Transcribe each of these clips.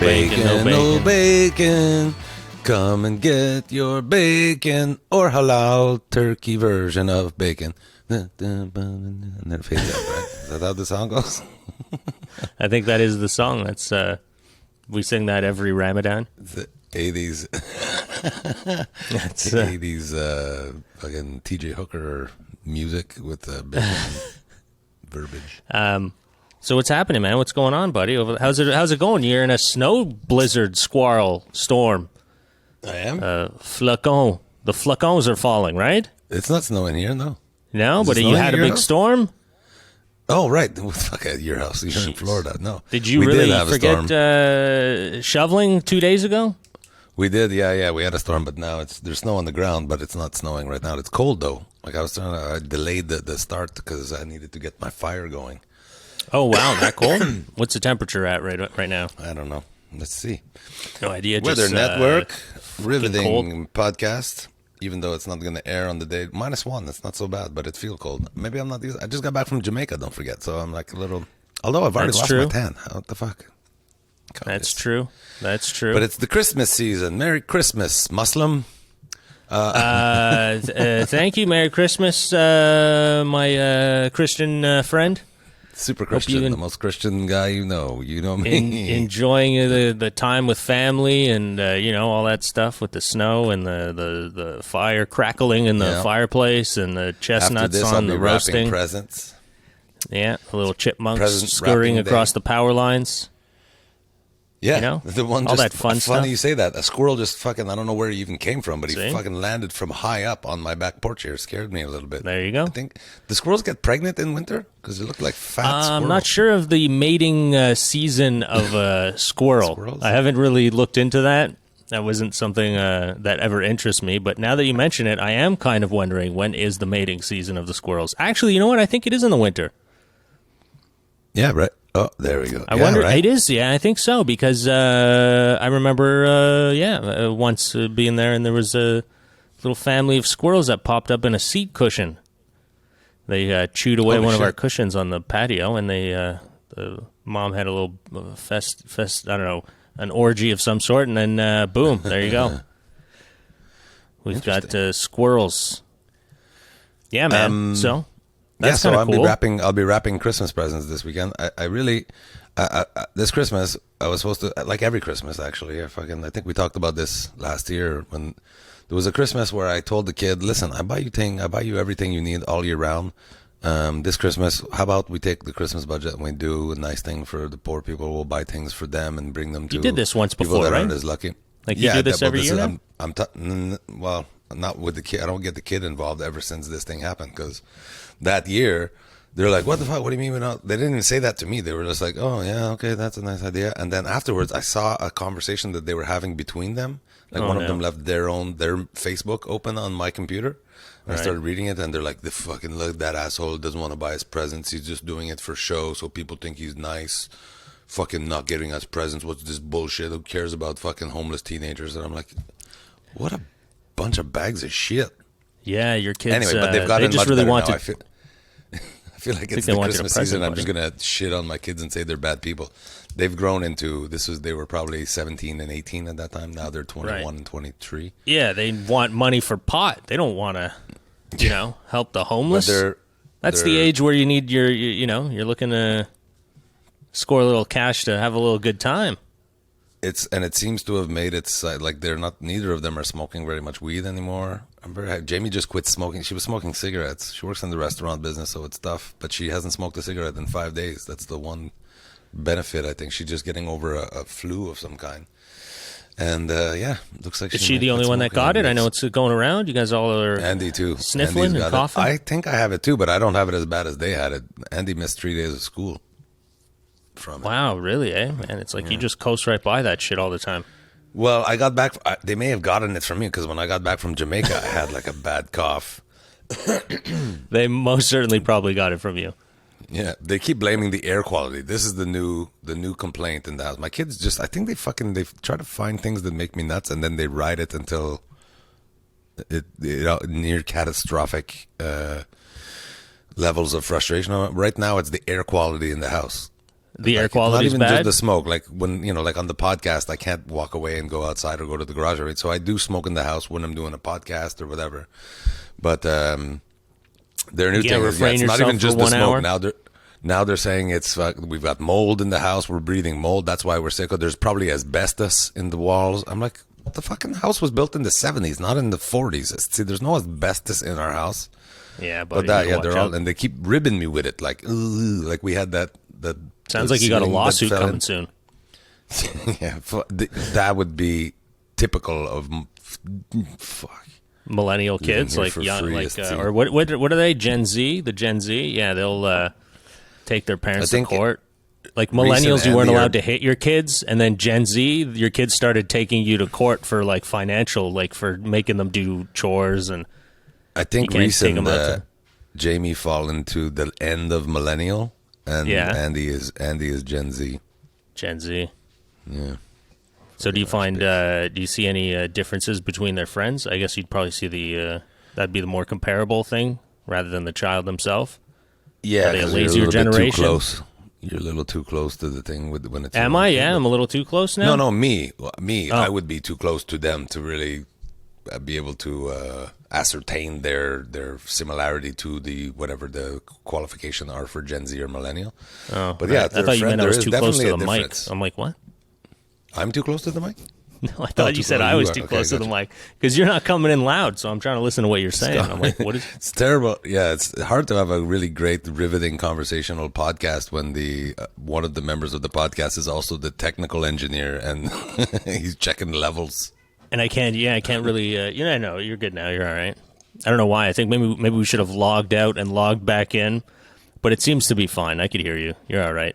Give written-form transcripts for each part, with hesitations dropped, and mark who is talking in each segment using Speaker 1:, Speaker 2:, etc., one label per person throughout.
Speaker 1: bacon, no bacon.
Speaker 2: No bacon. Come and get your bacon or halal turkey version of bacon. And then it fades out, right? Is that how the song goes?
Speaker 1: I think that is the song. That's we sing that every Ramadan.
Speaker 2: The 80s.
Speaker 1: That's
Speaker 2: 80s fucking TJ Hooker music with bacon verbiage.
Speaker 1: So what's happening, man? What's going on, buddy? How's it going? You're in a snow blizzard, squirrel storm.
Speaker 2: I am?
Speaker 1: Flocon. The flocons are falling, right?
Speaker 2: It's not snowing here, no.
Speaker 1: No,
Speaker 2: Is
Speaker 1: but
Speaker 2: it
Speaker 1: you
Speaker 2: snowing
Speaker 1: had
Speaker 2: at
Speaker 1: a
Speaker 2: your
Speaker 1: big
Speaker 2: house?
Speaker 1: storm?
Speaker 2: Oh, right. Fuck at your house. You're in Florida. No.
Speaker 1: Did you
Speaker 2: We
Speaker 1: really
Speaker 2: have a
Speaker 1: forget
Speaker 2: storm.
Speaker 1: shoveling 2 days ago?
Speaker 2: We did, yeah. We had a storm, but now there's snow on the ground, but it's not snowing right now. It's cold, though. Like I delayed the start because I needed to get my fire going.
Speaker 1: Oh, wow, that cold? What's the temperature at right now?
Speaker 2: I don't know. Let's see.
Speaker 1: No idea.
Speaker 2: Weather
Speaker 1: just,
Speaker 2: Network,
Speaker 1: cold.
Speaker 2: riveting podcast. Even though it's not going to air on the day, -1. It's not so bad, but it feels cold. Maybe I'm not. I just got back from Jamaica. Don't forget. So I'm like a little. Although I've already lost my tan. What the fuck?
Speaker 1: That's true. That's true.
Speaker 2: But it's the Christmas season. Merry Christmas, Muslim.
Speaker 1: Thank you. Merry Christmas, my Christian friend.
Speaker 2: Super Christian, the most Christian guy you know. You know me.
Speaker 1: Enjoying the time with family and all that stuff with the snow and the fire crackling in the fireplace and the chestnuts on the roasting.
Speaker 2: Presents.
Speaker 1: Yeah, a little chipmunks scurrying across the power lines.
Speaker 2: Yeah, the one
Speaker 1: all
Speaker 2: just
Speaker 1: that fun stuff.
Speaker 2: Funny you say that. A squirrel just fucking, I don't know where he even came from, but he
Speaker 1: See?
Speaker 2: fucking landed from high up on my back porch here. It scared me a little bit.
Speaker 1: There you go.
Speaker 2: I think the squirrels get pregnant in winter because they look like fat squirrels.
Speaker 1: I'm not sure of the mating season of a squirrel.
Speaker 2: Squirrels?
Speaker 1: I haven't really looked into that. That wasn't something that ever interests me. But now that you mention it, I am kind of wondering when is the mating season of the squirrels. Actually, you know what? I think it is in the winter.
Speaker 2: Yeah, right. Oh, there we go.
Speaker 1: I wonder. Right? It is. Yeah, I think so because I remember. Once being there, and there was a little family of squirrels that popped up in a seat cushion. They chewed away one of our cushions on the patio, and the mom had a little fest. I don't know, an orgy of some sort, and then boom, there you go. We've got squirrels. Yeah, man. So. That's
Speaker 2: so
Speaker 1: cool.
Speaker 2: I'll be wrapping Christmas presents this weekend. I really this Christmas I was supposed to, like every Christmas actually. I think we talked about this last year when there was a Christmas where I told the kid, "Listen, I buy you everything you need all year round. This Christmas, how about we take the Christmas budget and we do a nice thing for the poor people? We'll buy things for them and bring them to."
Speaker 1: You did this once
Speaker 2: people
Speaker 1: before,
Speaker 2: that
Speaker 1: right?
Speaker 2: aren't as lucky.
Speaker 1: Like you do this every year now?
Speaker 2: Well, not with the kid. I don't get the kid involved ever since this thing happened because that year they're like, "What the fuck? What do you mean we're not?" They didn't even say that to me. They were just like, "Oh yeah, okay, that's a nice idea." And then afterwards, I saw a conversation that they were having between them. Like one of them left their Facebook open on my computer. And I started reading it, and they're like, "The fucking look, that asshole doesn't want to buy us presents. He's just doing it for show, so people think he's nice. Fucking not giving us presents. What's this bullshit? Who cares about fucking homeless teenagers?" And I'm like, "What a bunch of bags of shit."
Speaker 1: Yeah, your kids.
Speaker 2: Anyway, but they've gotten
Speaker 1: just
Speaker 2: much
Speaker 1: really
Speaker 2: better
Speaker 1: want
Speaker 2: now.
Speaker 1: to.
Speaker 2: I feel like it's the Christmas season. I'm just gonna shit on my kids and say they're bad people. They've grown into they were probably 17 and 18 at that time. Now they're 21 and 23.
Speaker 1: Yeah, they want money for pot. They don't want to, help the homeless. That's the age where you need you're looking to score a little cash to have a little good time.
Speaker 2: It seems to have made it like neither of them are smoking very much weed anymore. Jamie just quit smoking. She was smoking cigarettes. She works in the restaurant business, so it's tough. But she hasn't smoked a cigarette in 5 days. That's the one benefit. I think she's just getting over a flu of some kind. And looks like
Speaker 1: is she the only one that got it? I know it's going around. You guys all are
Speaker 2: Andy too,
Speaker 1: sniffling and coughing.
Speaker 2: I think I have it too, but I don't have it as bad as they had it. Andy missed 3 days of school from it.
Speaker 1: Wow, really? Man, it's like you just coast right by that shit all the time.
Speaker 2: Well, I got back. They may have gotten it from me because when I got back from Jamaica, I had like a bad cough.
Speaker 1: They most certainly probably got it from you.
Speaker 2: Yeah, they keep blaming the air quality. This is the new complaint in the house. My kids I think they try to find things that make me nuts, and then they ride it until it near catastrophic levels of frustration. Right now, it's the air quality in the house.
Speaker 1: The air
Speaker 2: Like,
Speaker 1: quality is
Speaker 2: not even just
Speaker 1: bad.
Speaker 2: the smoke. Like when like on the podcast, I can't walk away and go outside or go to the garage, right? So I do smoke in the house when I'm doing a podcast or whatever. But their new
Speaker 1: You can't
Speaker 2: thing is, yeah,
Speaker 1: refrain
Speaker 2: it's not
Speaker 1: yourself
Speaker 2: even
Speaker 1: for
Speaker 2: just the
Speaker 1: 1
Speaker 2: smoke.
Speaker 1: hour?
Speaker 2: Now they're saying it's we've got mold in the house. We're breathing mold. That's why we're sick. There's probably asbestos in the walls. I'm like, the fucking house was built in the 70s, not in the 40s. See, there's no asbestos in our house.
Speaker 1: Yeah,
Speaker 2: But
Speaker 1: buddy, you
Speaker 2: yeah,
Speaker 1: watch
Speaker 2: they're all,
Speaker 1: out.
Speaker 2: and they keep ribbing me with it. Like, ooh, like we had that.
Speaker 1: Sounds
Speaker 2: the
Speaker 1: like you got a
Speaker 2: ceiling that
Speaker 1: lawsuit
Speaker 2: fell
Speaker 1: coming
Speaker 2: in.
Speaker 1: soon.
Speaker 2: Yeah, that would be typical of fuck.
Speaker 1: Millennial kids,
Speaker 2: here
Speaker 1: like
Speaker 2: for
Speaker 1: young,
Speaker 2: free
Speaker 1: like
Speaker 2: as tea.
Speaker 1: or what are they? Gen Z, the Gen Z. Yeah, they'll take their parents
Speaker 2: I
Speaker 1: to
Speaker 2: think
Speaker 1: court. Like
Speaker 2: Reese
Speaker 1: millennials,
Speaker 2: and
Speaker 1: you weren't
Speaker 2: Andy
Speaker 1: allowed
Speaker 2: are-
Speaker 1: to hit your kids, and then Gen Z, your kids started taking you to court for like financial, like for making them do chores, and
Speaker 2: I think
Speaker 1: You can't
Speaker 2: Reese
Speaker 1: take
Speaker 2: and
Speaker 1: 'em out to-
Speaker 2: Jamie fall into the end of millennial, and
Speaker 1: Yeah.
Speaker 2: Andy is Gen Z.
Speaker 1: Gen Z.
Speaker 2: Yeah.
Speaker 1: So do you find do you see any differences between their friends? I guess you'd probably see the that'd be the more comparable thing rather than the child himself.
Speaker 2: Yeah,
Speaker 1: Are they a
Speaker 2: 'cause you're
Speaker 1: lazier
Speaker 2: little bit
Speaker 1: generation?
Speaker 2: too close. You're a little too close to the thing when it's.
Speaker 1: Am
Speaker 2: your own
Speaker 1: I?
Speaker 2: kid.
Speaker 1: Yeah, I'm a little too close now.
Speaker 2: No, me.
Speaker 1: Oh.
Speaker 2: I would be too close to them to really be able to ascertain their similarity to the whatever the qualification are for Gen Z or millennial.
Speaker 1: Oh,
Speaker 2: But yeah,
Speaker 1: right. I thought you meant I
Speaker 2: there
Speaker 1: was
Speaker 2: is
Speaker 1: too close to
Speaker 2: definitely
Speaker 1: the
Speaker 2: a
Speaker 1: mic.
Speaker 2: difference.
Speaker 1: I'm like, what?
Speaker 2: I'm too close to the mic.
Speaker 1: No, I thought
Speaker 2: too
Speaker 1: you said
Speaker 2: close.
Speaker 1: I
Speaker 2: You
Speaker 1: was
Speaker 2: are.
Speaker 1: too
Speaker 2: Okay,
Speaker 1: close to the
Speaker 2: gotcha.
Speaker 1: mic because you're not coming in loud. So I'm trying to listen to what you're saying. I'm like, what is?
Speaker 2: It's terrible. Yeah, it's hard to have a really great, riveting conversational podcast when the one of the members of the podcast is also the technical engineer and he's checking levels.
Speaker 1: And I can't. Yeah, I can't really. No, you're good now. You're all right. I don't know why. I think maybe we should have logged out and logged back in, but it seems to be fine. I could hear you. You're all right.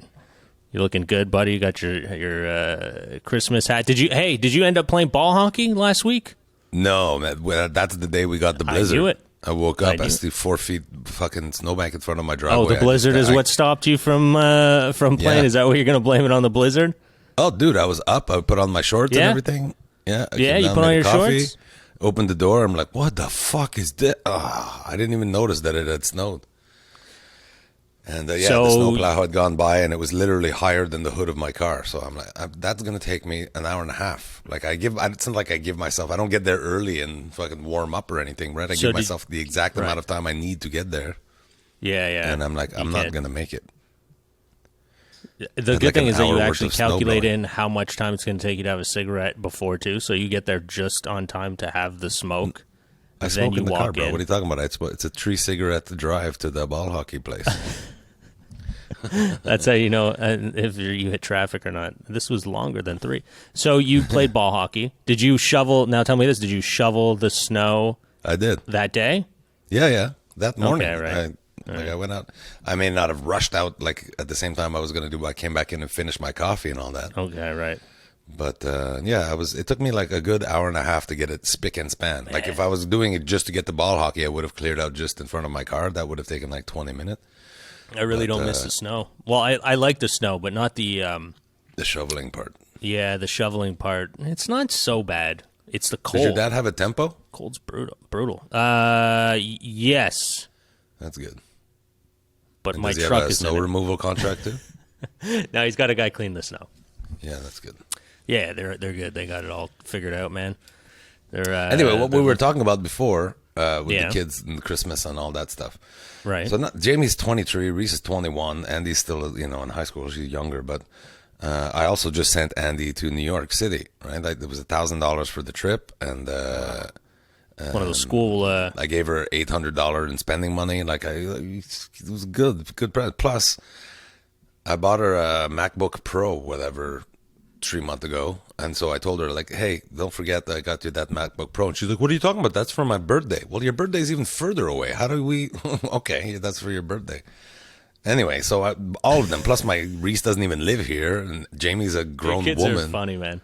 Speaker 1: You're looking good, buddy. You got your Christmas hat. Did you end up playing ball hockey last week?
Speaker 2: No, man, that's the day we got the
Speaker 1: I
Speaker 2: blizzard.
Speaker 1: knew it.
Speaker 2: I woke up,
Speaker 1: I
Speaker 2: I
Speaker 1: knew
Speaker 2: see 4 feet fucking snowbank in front of my driveway.
Speaker 1: Oh, the blizzard is what stopped you from playing.
Speaker 2: Yeah.
Speaker 1: Is that what you're going to blame it on the blizzard?
Speaker 2: Oh, dude, I was up. I put on my shorts and
Speaker 1: Yeah?
Speaker 2: everything. Yeah, I
Speaker 1: Yeah,
Speaker 2: came
Speaker 1: you
Speaker 2: down,
Speaker 1: put on
Speaker 2: made
Speaker 1: your
Speaker 2: coffee,
Speaker 1: shorts?
Speaker 2: opened the door. I'm like, what the fuck is this? I didn't even notice that it had snowed. And the
Speaker 1: So-
Speaker 2: snowplow had gone by, and it was literally higher than the hood of my car. So I'm like, that's gonna take me an hour and a half. Like it's not like I give myself. I don't get there early and fucking warm up or anything, right? I
Speaker 1: So
Speaker 2: give
Speaker 1: did-
Speaker 2: myself the exact
Speaker 1: Right.
Speaker 2: amount of time I need to get there,
Speaker 1: Yeah.
Speaker 2: and I'm like,
Speaker 1: You
Speaker 2: I'm not
Speaker 1: can't-
Speaker 2: gonna make it.
Speaker 1: The good
Speaker 2: like
Speaker 1: thing
Speaker 2: an
Speaker 1: is that you
Speaker 2: hour worth
Speaker 1: actually
Speaker 2: of snow
Speaker 1: calculate
Speaker 2: blowing.
Speaker 1: in how much time it's going to take you to have a cigarette before too, so you get there just on time to have the smoke.
Speaker 2: I
Speaker 1: then
Speaker 2: smoke
Speaker 1: you
Speaker 2: in the
Speaker 1: walk
Speaker 2: car, bro.
Speaker 1: in.
Speaker 2: What are you talking about? It's a 3 cigarette drive to the ball hockey place.
Speaker 1: That's how you know if you hit traffic or not. This was longer than 3. So you played ball hockey. Did you shovel? Now tell me this: did you shovel the snow
Speaker 2: I did.
Speaker 1: that day?
Speaker 2: Yeah. That morning,
Speaker 1: Okay, right.
Speaker 2: I went out. I may not have rushed out like at the same time I was going to do. But I came back in and finished my coffee and all that.
Speaker 1: Okay, right.
Speaker 2: But yeah, it took me like a good hour and a half to get it spick and span. Like if I was doing it just to get the ball hockey, I would have cleared out just in front of my car. That would have taken like 20 minutes.
Speaker 1: I really don't miss the snow. Well, I like the snow, but not the
Speaker 2: The shoveling part.
Speaker 1: the shoveling part. It's not so bad. It's the
Speaker 2: Does
Speaker 1: cold.
Speaker 2: your dad have a tempo?
Speaker 1: Cold's brutal. Yes,
Speaker 2: That's good.
Speaker 1: but
Speaker 2: And
Speaker 1: my
Speaker 2: does he
Speaker 1: truck
Speaker 2: have a
Speaker 1: is
Speaker 2: snow
Speaker 1: in it.
Speaker 2: removal contract too?
Speaker 1: Now he's got a guy clean the snow.
Speaker 2: Yeah, that's good.
Speaker 1: Yeah, they're good. They got it all figured out, man. They're
Speaker 2: Anyway, what we
Speaker 1: they're-
Speaker 2: were talking about before with
Speaker 1: Yeah.
Speaker 2: the kids and Christmas and all that stuff.
Speaker 1: right.
Speaker 2: So Jamie's 23, Reese is 21, Andy's still in high school. She's younger, but I also just sent Andy to New York City. Right, like, there was $1,000 for the trip, and
Speaker 1: One of those school.
Speaker 2: I gave her $800 in spending money. It was good present. Plus, I bought her a MacBook Pro, whatever, 3 months ago. And so I told her, like, hey, don't forget that I got you that MacBook Pro. And she's like, what are you talking about? That's for my birthday. Well, your birthday's even further away. How do we? Okay, that's for your birthday. Anyway, so all of them. Plus, my Reese doesn't even live here, and Jamie's a grown
Speaker 1: kids
Speaker 2: woman.
Speaker 1: are funny, man.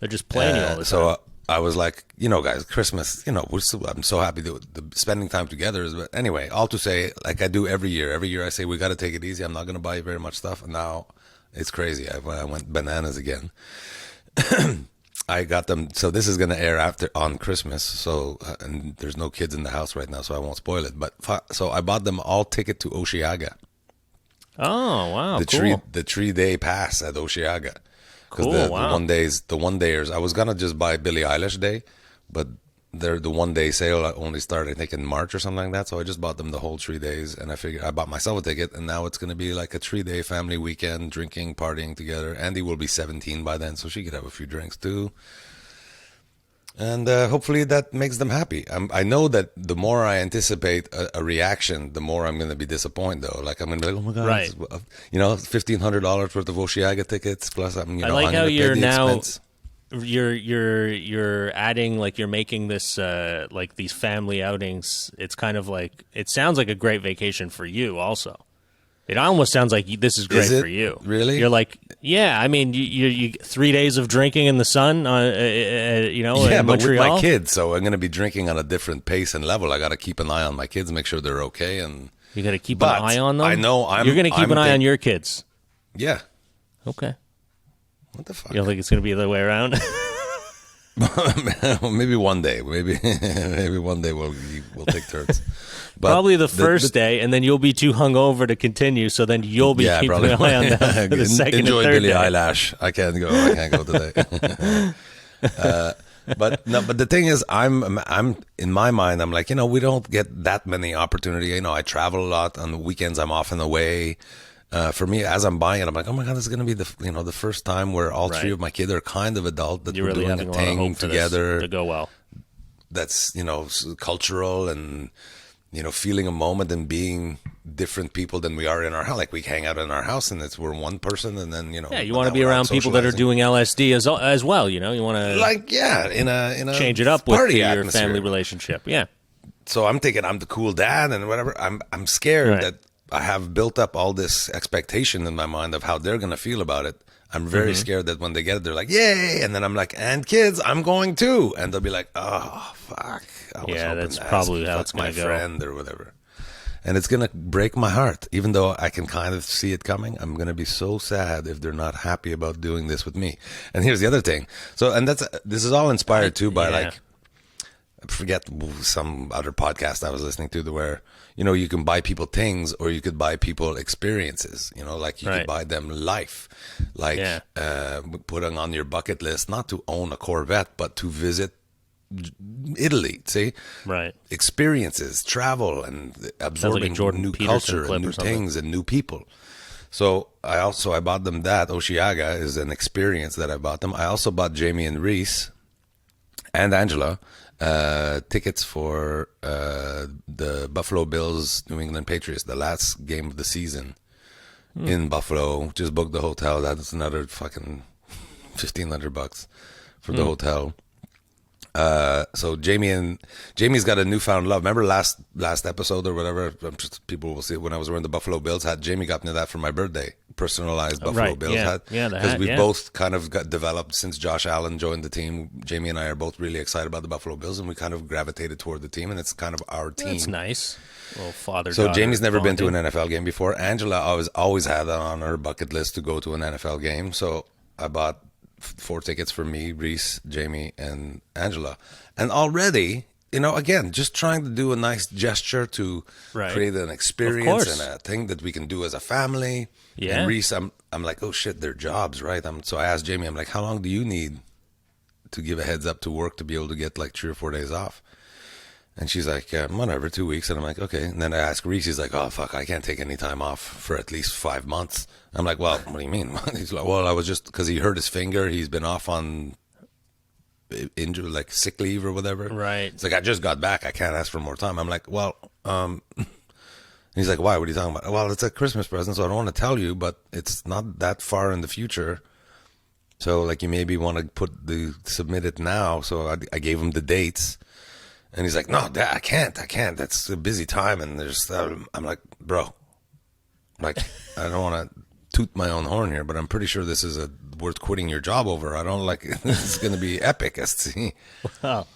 Speaker 1: They're just playing you all the time.
Speaker 2: So I was like, guys, Christmas, I'm so happy that the spending time together is. But anyway, all to say, like I do every year. Every year I say, we got to take it easy. I'm not going to buy you very much stuff. And now it's crazy. I went bananas again. I got them. So this is going to air on Christmas. So, and there's no kids in the house right now, so I won't spoil it. But so I bought them all ticket to Osheaga.
Speaker 1: Oh, wow,
Speaker 2: the
Speaker 1: cool.
Speaker 2: 3-day pass at Osheaga. Because
Speaker 1: Cool,
Speaker 2: the
Speaker 1: wow.
Speaker 2: the 1-dayers, I was gonna just buy Billie Eilish Day, but the 1-day sale only started I think in March or something like that. So I just bought them the whole 3 days, and I figured I bought myself a ticket, and now it's gonna be like a 3-day family weekend, drinking, partying together. Andy will be 17 by then, so she could have a few drinks too. And hopefully that makes them happy. I know that the more I anticipate a reaction, the more I'm going to be disappointed. Though, like I'm going to be like, "Oh my god,
Speaker 1: Right.
Speaker 2: $1,500 worth of Osheaga tickets plus I'm
Speaker 1: I like
Speaker 2: I'm
Speaker 1: how
Speaker 2: going to pay
Speaker 1: you're
Speaker 2: the
Speaker 1: now
Speaker 2: expense."
Speaker 1: you're adding, like, you're making this like these family outings. It's kind of like, it sounds like a great vacation for you also. It almost sounds like this is great
Speaker 2: Is it
Speaker 1: for you.
Speaker 2: really?
Speaker 1: You're like, yeah, I mean, you 3 days of drinking in the sun,
Speaker 2: Yeah,
Speaker 1: in
Speaker 2: but with
Speaker 1: Montreal.
Speaker 2: my kids, so I'm going to be drinking on a different pace and level. I got to keep an eye on my kids, make sure they're okay, and
Speaker 1: You got to keep
Speaker 2: but
Speaker 1: an eye on them.
Speaker 2: I know
Speaker 1: you're going to keep an eye on your kids.
Speaker 2: Yeah.
Speaker 1: Okay.
Speaker 2: What the fuck?
Speaker 1: You don't think it's going to be the other way around?
Speaker 2: Maybe one day. Maybe one day we'll take turns. But
Speaker 1: Probably the first day, and then you'll be too hungover to continue. So then you'll be keeping
Speaker 2: probably.
Speaker 1: an eye on them for the second
Speaker 2: Enjoy
Speaker 1: and third
Speaker 2: Billie
Speaker 1: day.
Speaker 2: Eilish. I can't go today. But no. But the thing is, I'm in my mind, I'm like, we don't get that many opportunity. I travel a lot on the weekends. I'm often away. For me, as I'm buying it, I'm like, oh my god, this is gonna be the first time where all three
Speaker 1: Right.
Speaker 2: of my kids are kind of adult, that
Speaker 1: You're
Speaker 2: we're
Speaker 1: really
Speaker 2: doing
Speaker 1: having
Speaker 2: a
Speaker 1: a lot of
Speaker 2: thing
Speaker 1: hope for
Speaker 2: together.
Speaker 1: this to go well.
Speaker 2: That's cultural and feeling a moment and being different people than we are in our house. Like we hang out in our house and we're one person, and then
Speaker 1: Yeah, you want to be around people that are doing LSD as well. You want to
Speaker 2: in a
Speaker 1: change it up with
Speaker 2: party
Speaker 1: your
Speaker 2: atmosphere.
Speaker 1: family relationship. Yeah.
Speaker 2: So I'm thinking I'm the cool dad and whatever. I'm scared
Speaker 1: Right.
Speaker 2: that I have built up all this expectation in my mind of how they're gonna feel about it. I'm very scared that when they get it, they're like, "Yay!" And then I'm like, "And kids, I'm going too." And they'll be like, "Oh, fuck." I was
Speaker 1: Yeah,
Speaker 2: hoping
Speaker 1: that's
Speaker 2: to
Speaker 1: probably
Speaker 2: ask,
Speaker 1: how
Speaker 2: fuck
Speaker 1: it's gonna
Speaker 2: my
Speaker 1: go.
Speaker 2: friend or whatever. And it's gonna break my heart, even though I can kind of see it coming. I'm gonna be so sad if they're not happy about doing this with me. And here's the other thing. So, and this is all inspired too by
Speaker 1: Yeah.
Speaker 2: I forget some other podcast I was listening to where you can buy people things or you could buy people experiences. Like you
Speaker 1: Right.
Speaker 2: could buy them life, like
Speaker 1: Yeah.
Speaker 2: putting on your bucket list not to own a Corvette but to visit Italy. See,
Speaker 1: Right.
Speaker 2: experiences, travel, and absorbing
Speaker 1: Jordan
Speaker 2: new
Speaker 1: Peterson
Speaker 2: culture
Speaker 1: clip
Speaker 2: and
Speaker 1: or
Speaker 2: new
Speaker 1: something.
Speaker 2: things and new people. So I bought them that. Osheaga is an experience that I bought them. I also bought Jamie and Reese and Angela tickets for the Buffalo Bills New England Patriots, the last game of the season in Buffalo. Just booked the hotel. That's another fucking $1,500 for the hotel. So Jamie's got a newfound love. Remember last episode or whatever? People will see it when I was wearing the Buffalo Bills hat. Jamie got me that for my birthday, personalized Buffalo
Speaker 1: right,
Speaker 2: Bills
Speaker 1: yeah.
Speaker 2: hat.
Speaker 1: Yeah, the
Speaker 2: because
Speaker 1: hat,
Speaker 2: we
Speaker 1: yeah.
Speaker 2: both kind of got developed since Josh Allen joined the team. Jamie and I are both really excited about the Buffalo Bills, and we kind of gravitated toward the team, and it's kind of our team.
Speaker 1: That's nice. Little father.
Speaker 2: So Jamie's never been to an NFL game before. Angela always had it on her bucket list to go to an NFL game. So I bought 4 tickets for me, Reese, Jamie, and Angela. And already, again, just trying to do a nice gesture to
Speaker 1: Right.
Speaker 2: create an
Speaker 1: Of
Speaker 2: experience
Speaker 1: course.
Speaker 2: and a thing that we can do as a family.
Speaker 1: Yeah.
Speaker 2: And Reese, I'm like, oh shit, their jobs, right? So I asked Jamie, I'm like, how long do you need to give a heads up to work to be able to get like 3 or 4 days off? And she's like, whatever, 2 weeks. And I'm like, okay. And then I asked Reese, he's like, oh, fuck, I can't take any time off for at least 5 months. I'm like, well, what do you mean? He's like, well, I was just, because he hurt his finger. He's been off on injury, like sick leave or whatever.
Speaker 1: Right.
Speaker 2: It's like, I just got back. I can't ask for more time. I'm like, well, he's like, why? What are you talking about? Well, it's a Christmas present, so I don't want to tell you, but it's not that far in the future. So, like, you maybe want to submit it now. So I gave him the dates. And he's like, no, Dad, I can't. That's a busy time. And I'm like, bro, like, I don't want to toot my own horn here, but I'm pretty sure this is worth quitting your job over. I don't like, this is going to be epic.
Speaker 1: Oh,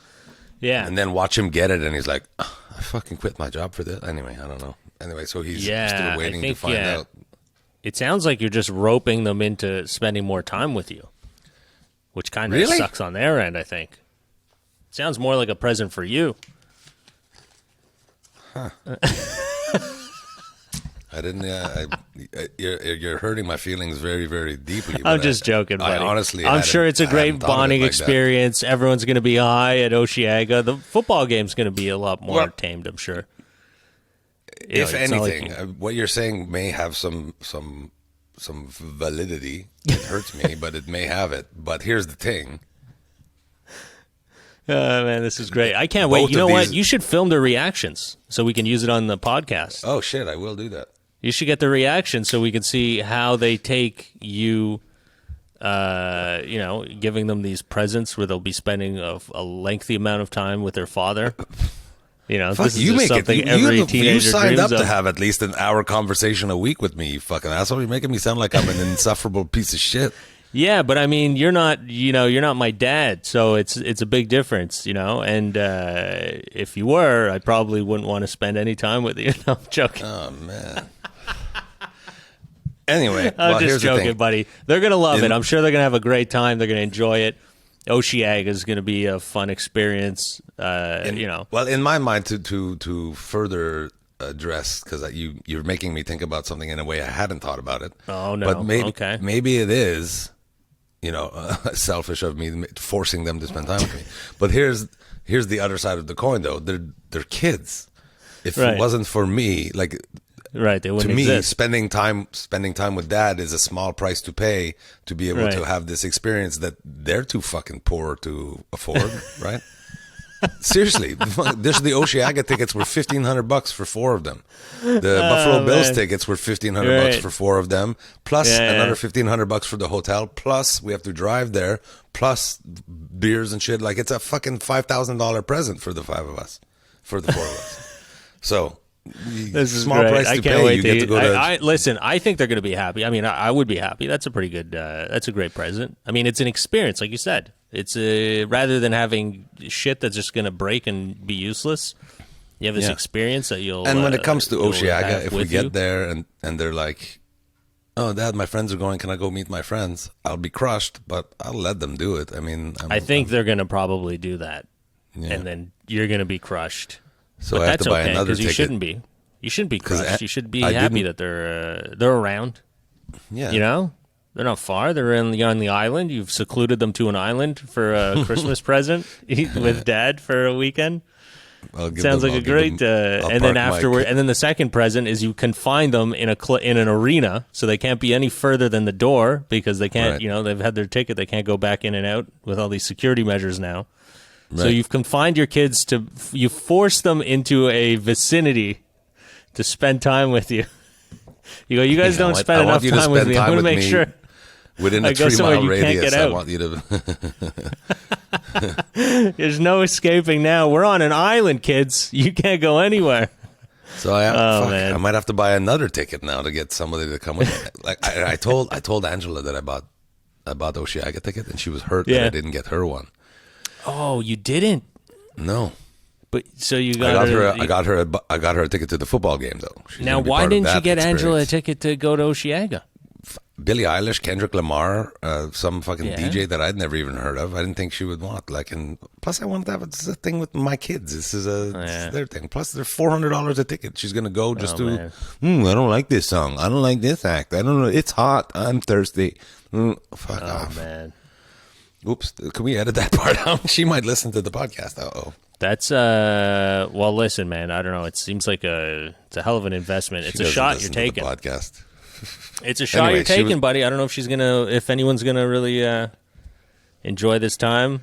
Speaker 1: yeah.
Speaker 2: And then watch him get it. And he's like, oh, I fucking quit my job for this. Anyway, I don't know. Anyway, so he's still waiting to find out.
Speaker 1: It sounds like you're just roping them into spending more time with you, which kind of
Speaker 2: Really?
Speaker 1: sucks on their end, I think. Sounds more like a present for you.
Speaker 2: I I didn't. You're hurting my feelings very, very deeply.
Speaker 1: I'm just joking, buddy.
Speaker 2: I honestly,
Speaker 1: I'm sure it's a great bonding experience. Everyone's going to be high at Oceaga. The football game's going to be a lot more tamed, I'm sure.
Speaker 2: If anything, what you're saying may have some validity. It hurts me, but it may have it. But here's the thing.
Speaker 1: Man, this is great. I can't wait. You know what? You should film the reactions so we can use it on the podcast.
Speaker 2: Oh, shit. I will do that.
Speaker 1: You should get the reaction so we can see how they take you, giving them these presents where they'll be spending a lengthy amount of time with their father. This is just something every teenager
Speaker 2: you signed up
Speaker 1: dreams
Speaker 2: to
Speaker 1: of.
Speaker 2: have at least an hour conversation a week with me, you fucking asshole. You're making me sound like I'm an insufferable piece of shit.
Speaker 1: Yeah, but I mean, you're not my dad, so it's a big difference, And if you were, I probably wouldn't want to spend any time with you. No, I'm joking.
Speaker 2: Oh man. Anyway,
Speaker 1: I'm just joking, buddy. They're gonna love it. I'm sure they're gonna have a great time. They're gonna enjoy it. Oceaga is gonna be a fun experience.
Speaker 2: Well, in my mind, to further address, because you're making me think about something in a way I hadn't thought about it.
Speaker 1: Oh no.
Speaker 2: But maybe it is. Selfish of me forcing them to spend time with me. But here's the other side of the coin, though. They're kids. If it wasn't for me, like,
Speaker 1: right, they wouldn't
Speaker 2: to me,
Speaker 1: exist.
Speaker 2: spending time with dad is a small price to pay to be able to have this experience that they're too fucking poor to afford, right? Seriously, the Oceaga tickets were $1,500 for 4 of them. The Buffalo Bills tickets were $1,500 for 4 of them, plus another $1,500 for the hotel. Plus we have to drive there, plus beers and shit. Like, it's a fucking $5,000 present for the 5 of us, for the 4 of us. So
Speaker 1: this is
Speaker 2: small
Speaker 1: great.
Speaker 2: price
Speaker 1: I
Speaker 2: to
Speaker 1: can't
Speaker 2: pay.
Speaker 1: wait
Speaker 2: You get to go to.
Speaker 1: Listen, I think they're going to be happy. I mean, I would be happy. That's a pretty good. That's a great present. I mean, it's an experience, like you said. It's rather than having shit that's just going to break and be useless. You have this experience that you'll.
Speaker 2: And when it comes to Oceaga, if we get there and they're like, "Oh, Dad, my friends are going. Can I go meet my friends?" I'll be crushed, but I'll let them do it. I mean,
Speaker 1: I think they're going to probably do that, and then you're going to be crushed.
Speaker 2: So
Speaker 1: but
Speaker 2: I have
Speaker 1: that's
Speaker 2: to buy
Speaker 1: okay,
Speaker 2: another ticket.
Speaker 1: You shouldn't be. You shouldn't be crushed. You should be happy that they're around.
Speaker 2: Yeah.
Speaker 1: They're not far. They're on the island. You've secluded them to an island for a Christmas present with Dad for a weekend. Sounds like a great. And then afterward, and then the second present is you confine them in an arena, so they can't be any further than the door because they can't.
Speaker 2: Right.
Speaker 1: They've had their ticket. They can't go back in and out with all these security measures now. Right. So you've confined your kids to. You force them into a vicinity to spend time with you. You go. You guys don't spend enough time with me. I'm going to make sure.
Speaker 2: Within a 3-mile radius, I want you to.
Speaker 1: There's no escaping now. We're on an island, kids. You can't go anywhere.
Speaker 2: So I might have to buy another ticket now to get somebody to come with me. Like I told Angela that I bought Oceaga ticket, and she was hurt that I didn't get her one.
Speaker 1: Oh, you didn't?
Speaker 2: No.
Speaker 1: But so you got
Speaker 2: I got her a ticket to the football game though.
Speaker 1: Now, why didn't you get Angela a ticket to go to Oceaga?
Speaker 2: Billie Eilish, Kendrick Lamar, some fucking DJ that I'd never even heard of. I didn't think she would want. And plus, I wanted to have a thing with my kids. This is their thing. Plus, they're $400 a ticket. She's gonna go just I don't like this song. I don't like this act. I don't know. It's hot. I'm thirsty. Fuck off, man. Oops. Can we edit that part out? She might listen to the podcast.
Speaker 1: That's well, listen, man. I don't know. It seems like it's a hell of an investment. It's a shot you're taking.
Speaker 2: Podcast.
Speaker 1: It's a shot you're taking, buddy. I don't know if anyone's gonna really enjoy this time.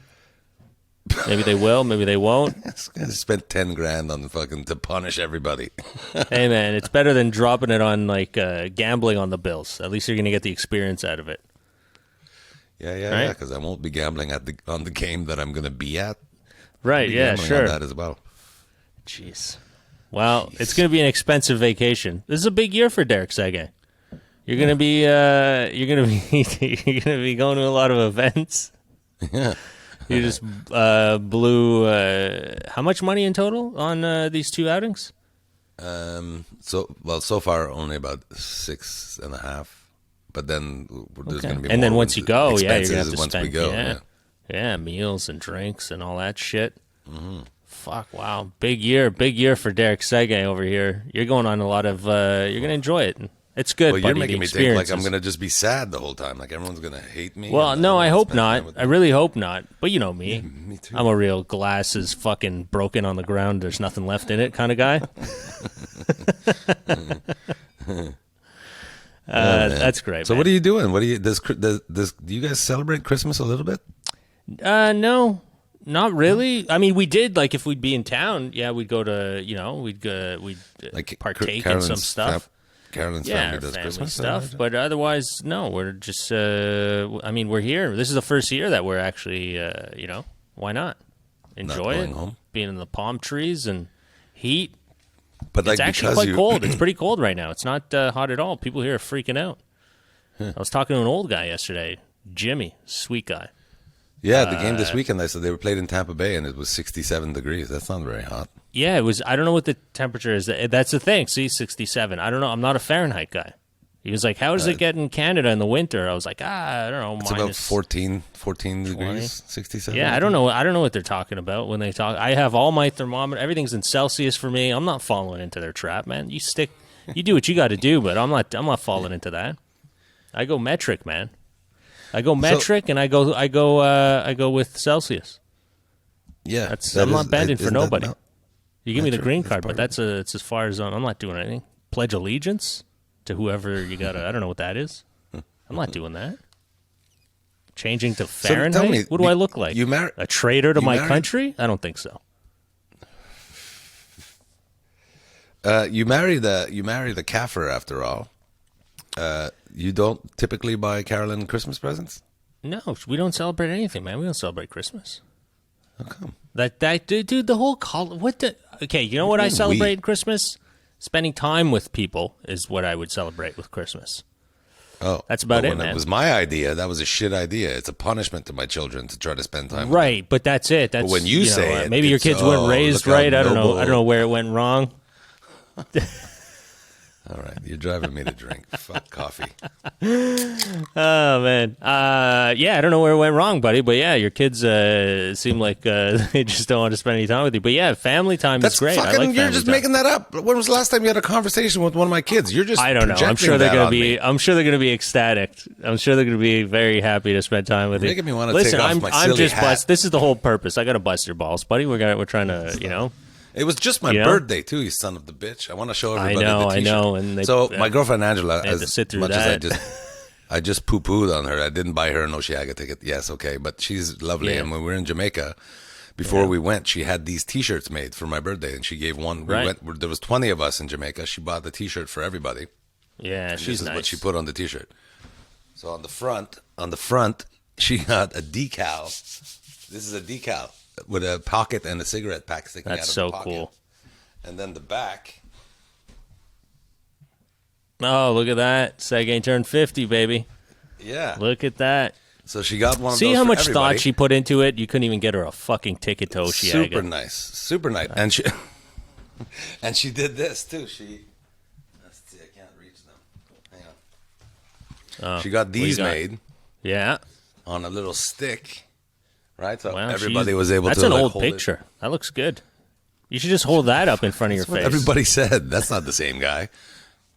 Speaker 1: Maybe they will. Maybe they won't.
Speaker 2: Spent $10,000 on the fucking to punish everybody.
Speaker 1: Hey, man, it's better than dropping it on gambling on the Bills. At least you're gonna get the experience out of it.
Speaker 2: Yeah. Because I won't be gambling on the game that I'm gonna be at.
Speaker 1: Right. Yeah. Sure.
Speaker 2: On that as well.
Speaker 1: Jeez. Well, it's gonna be an expensive vacation. This is a big year for Derek Seguin. You're gonna be going to a lot of events.
Speaker 2: Yeah.
Speaker 1: You just blew how much money in total on these 2 outings?
Speaker 2: So far only about 6.5, but then there's gonna be
Speaker 1: and
Speaker 2: more
Speaker 1: then once you go, you're gonna have to
Speaker 2: once
Speaker 1: spend
Speaker 2: we go,
Speaker 1: meals and drinks and all that shit.
Speaker 2: Mm-hmm.
Speaker 1: Fuck, wow. Big year for Derek Seguin over here. You're going on a lot of, you're going to enjoy it. It's good,
Speaker 2: Well,
Speaker 1: buddy.
Speaker 2: you're making me think like I'm going to just be sad the whole time. Like everyone's going to hate me.
Speaker 1: Well, no, I hope not. I
Speaker 2: them.
Speaker 1: really hope not. But you know me.
Speaker 2: Yeah, me too.
Speaker 1: I'm a real glass is fucking broken on the ground. There's nothing left in it kind of guy. That's great.
Speaker 2: So
Speaker 1: man.
Speaker 2: what are you doing? What do you do you guys celebrate Christmas a little bit?
Speaker 1: No, not really. I mean, we did like if we'd be in town, yeah, we'd go to we'd
Speaker 2: Like
Speaker 1: partake in some stuff.
Speaker 2: Carolyn's
Speaker 1: Yeah,
Speaker 2: family does
Speaker 1: family
Speaker 2: Christmas
Speaker 1: stuff, but otherwise, no. We're just. I mean, we're here. This is the first year that we're actually. Why not enjoy
Speaker 2: going
Speaker 1: it?
Speaker 2: home.
Speaker 1: Being in the palm trees and heat.
Speaker 2: But like
Speaker 1: It's actually quite cold. It's pretty cold right now. It's not hot at all. People here are freaking out. I was talking to an old guy yesterday, Jimmy, sweet guy.
Speaker 2: Yeah, the game this weekend, I said they were played in Tampa Bay, and it was 67 degrees. That's not very hot.
Speaker 1: Yeah, it was. I don't know what the temperature is. That's the thing. See, 67. I don't know. I'm not a Fahrenheit guy. He was like, "How does it get in Canada in the winter?" I was like, I don't know.
Speaker 2: It's about 14 degrees, 67.
Speaker 1: Yeah, I don't know. I don't know what they're talking about when they talk. I have all my thermometer. Everything's in Celsius for me. I'm not falling into their trap, man. You do what you got to do, but I'm not falling into that. I go metric, man. I go metric, and I go with Celsius.
Speaker 2: Yeah,
Speaker 1: I'm not bending for nobody. You give me the
Speaker 2: Metric
Speaker 1: green
Speaker 2: is
Speaker 1: card,
Speaker 2: part
Speaker 1: but
Speaker 2: of
Speaker 1: it's as far as I'm not doing anything. Pledge allegiance to whoever you got. I don't know what that is. I'm not doing that. Changing to
Speaker 2: So tell
Speaker 1: Fahrenheit?
Speaker 2: me,
Speaker 1: What do I look like? A traitor to my country? I don't think so.
Speaker 2: You married a Kaffir after all. You don't typically buy Carolyn Christmas presents?
Speaker 1: No, we don't celebrate anything, man. We don't celebrate Christmas.
Speaker 2: How come?
Speaker 1: Dude, the whole okay, you know what I celebrate in Christmas? Spending time with people is what I would celebrate with Christmas.
Speaker 2: Oh,
Speaker 1: that's about it,
Speaker 2: when
Speaker 1: man.
Speaker 2: It was my idea. That was a shit idea. It's a punishment to my children to try to spend time.
Speaker 1: Right, but that's it. That's
Speaker 2: but when you say it,
Speaker 1: maybe your kids weren't raised right. I don't know. I don't know where it went wrong.
Speaker 2: All right, you're driving me to drink. Fuck coffee.
Speaker 1: Oh man, yeah, I don't know where it went wrong, buddy. But yeah, your kids seem like they just don't want to spend any time with you. But yeah, family time is great.
Speaker 2: Fucking,
Speaker 1: I like
Speaker 2: you're just
Speaker 1: time.
Speaker 2: making that up. When was the last time you had a conversation with one of my kids? You're just.
Speaker 1: I don't know. I'm sure they're gonna be. I'm sure they're gonna be ecstatic. I'm sure they're gonna be very happy to spend time with you.
Speaker 2: Making me want to
Speaker 1: Listen,
Speaker 2: take off my silly
Speaker 1: just
Speaker 2: hat.
Speaker 1: bust. This is the whole purpose. I gotta bust your balls, buddy. We're trying to,
Speaker 2: It was just my birthday too, you son of the bitch. I want to show everybody the t-shirt.
Speaker 1: I know. And
Speaker 2: so my girlfriend Angela,
Speaker 1: had to sit through
Speaker 2: much
Speaker 1: that.
Speaker 2: as I just poo-pooed on her. I didn't buy her an Oceaga ticket. Yes, okay, but she's lovely.
Speaker 1: Yeah.
Speaker 2: And when we were in Jamaica, before we went, she had these T-shirts made for my birthday, and she gave one. There was 20 of us in Jamaica. She bought the T-shirt for everybody.
Speaker 1: Yeah,
Speaker 2: This is
Speaker 1: nice.
Speaker 2: what she put on the T-shirt. So on the front, she got a decal. This is a decal with a pocket and a cigarette pack sticking out of the pocket.
Speaker 1: That's so cool.
Speaker 2: And then the back.
Speaker 1: Oh, look at that. Seguin turned 50, baby.
Speaker 2: Yeah.
Speaker 1: Look at that.
Speaker 2: So she got one of those.
Speaker 1: See how
Speaker 2: for
Speaker 1: much
Speaker 2: everybody.
Speaker 1: thought she put into it? You couldn't even get her a fucking ticket to Oceaga.
Speaker 2: Super nice. And she and she did this too. Let's see, I can't reach them. Hang on. She got these made.
Speaker 1: Yeah.
Speaker 2: On a little stick. Right? So
Speaker 1: Wow,
Speaker 2: everybody was able
Speaker 1: That's
Speaker 2: to
Speaker 1: an old
Speaker 2: hold
Speaker 1: picture. That looks good. You should just hold that up in front of your face.
Speaker 2: Everybody said that's not the same guy.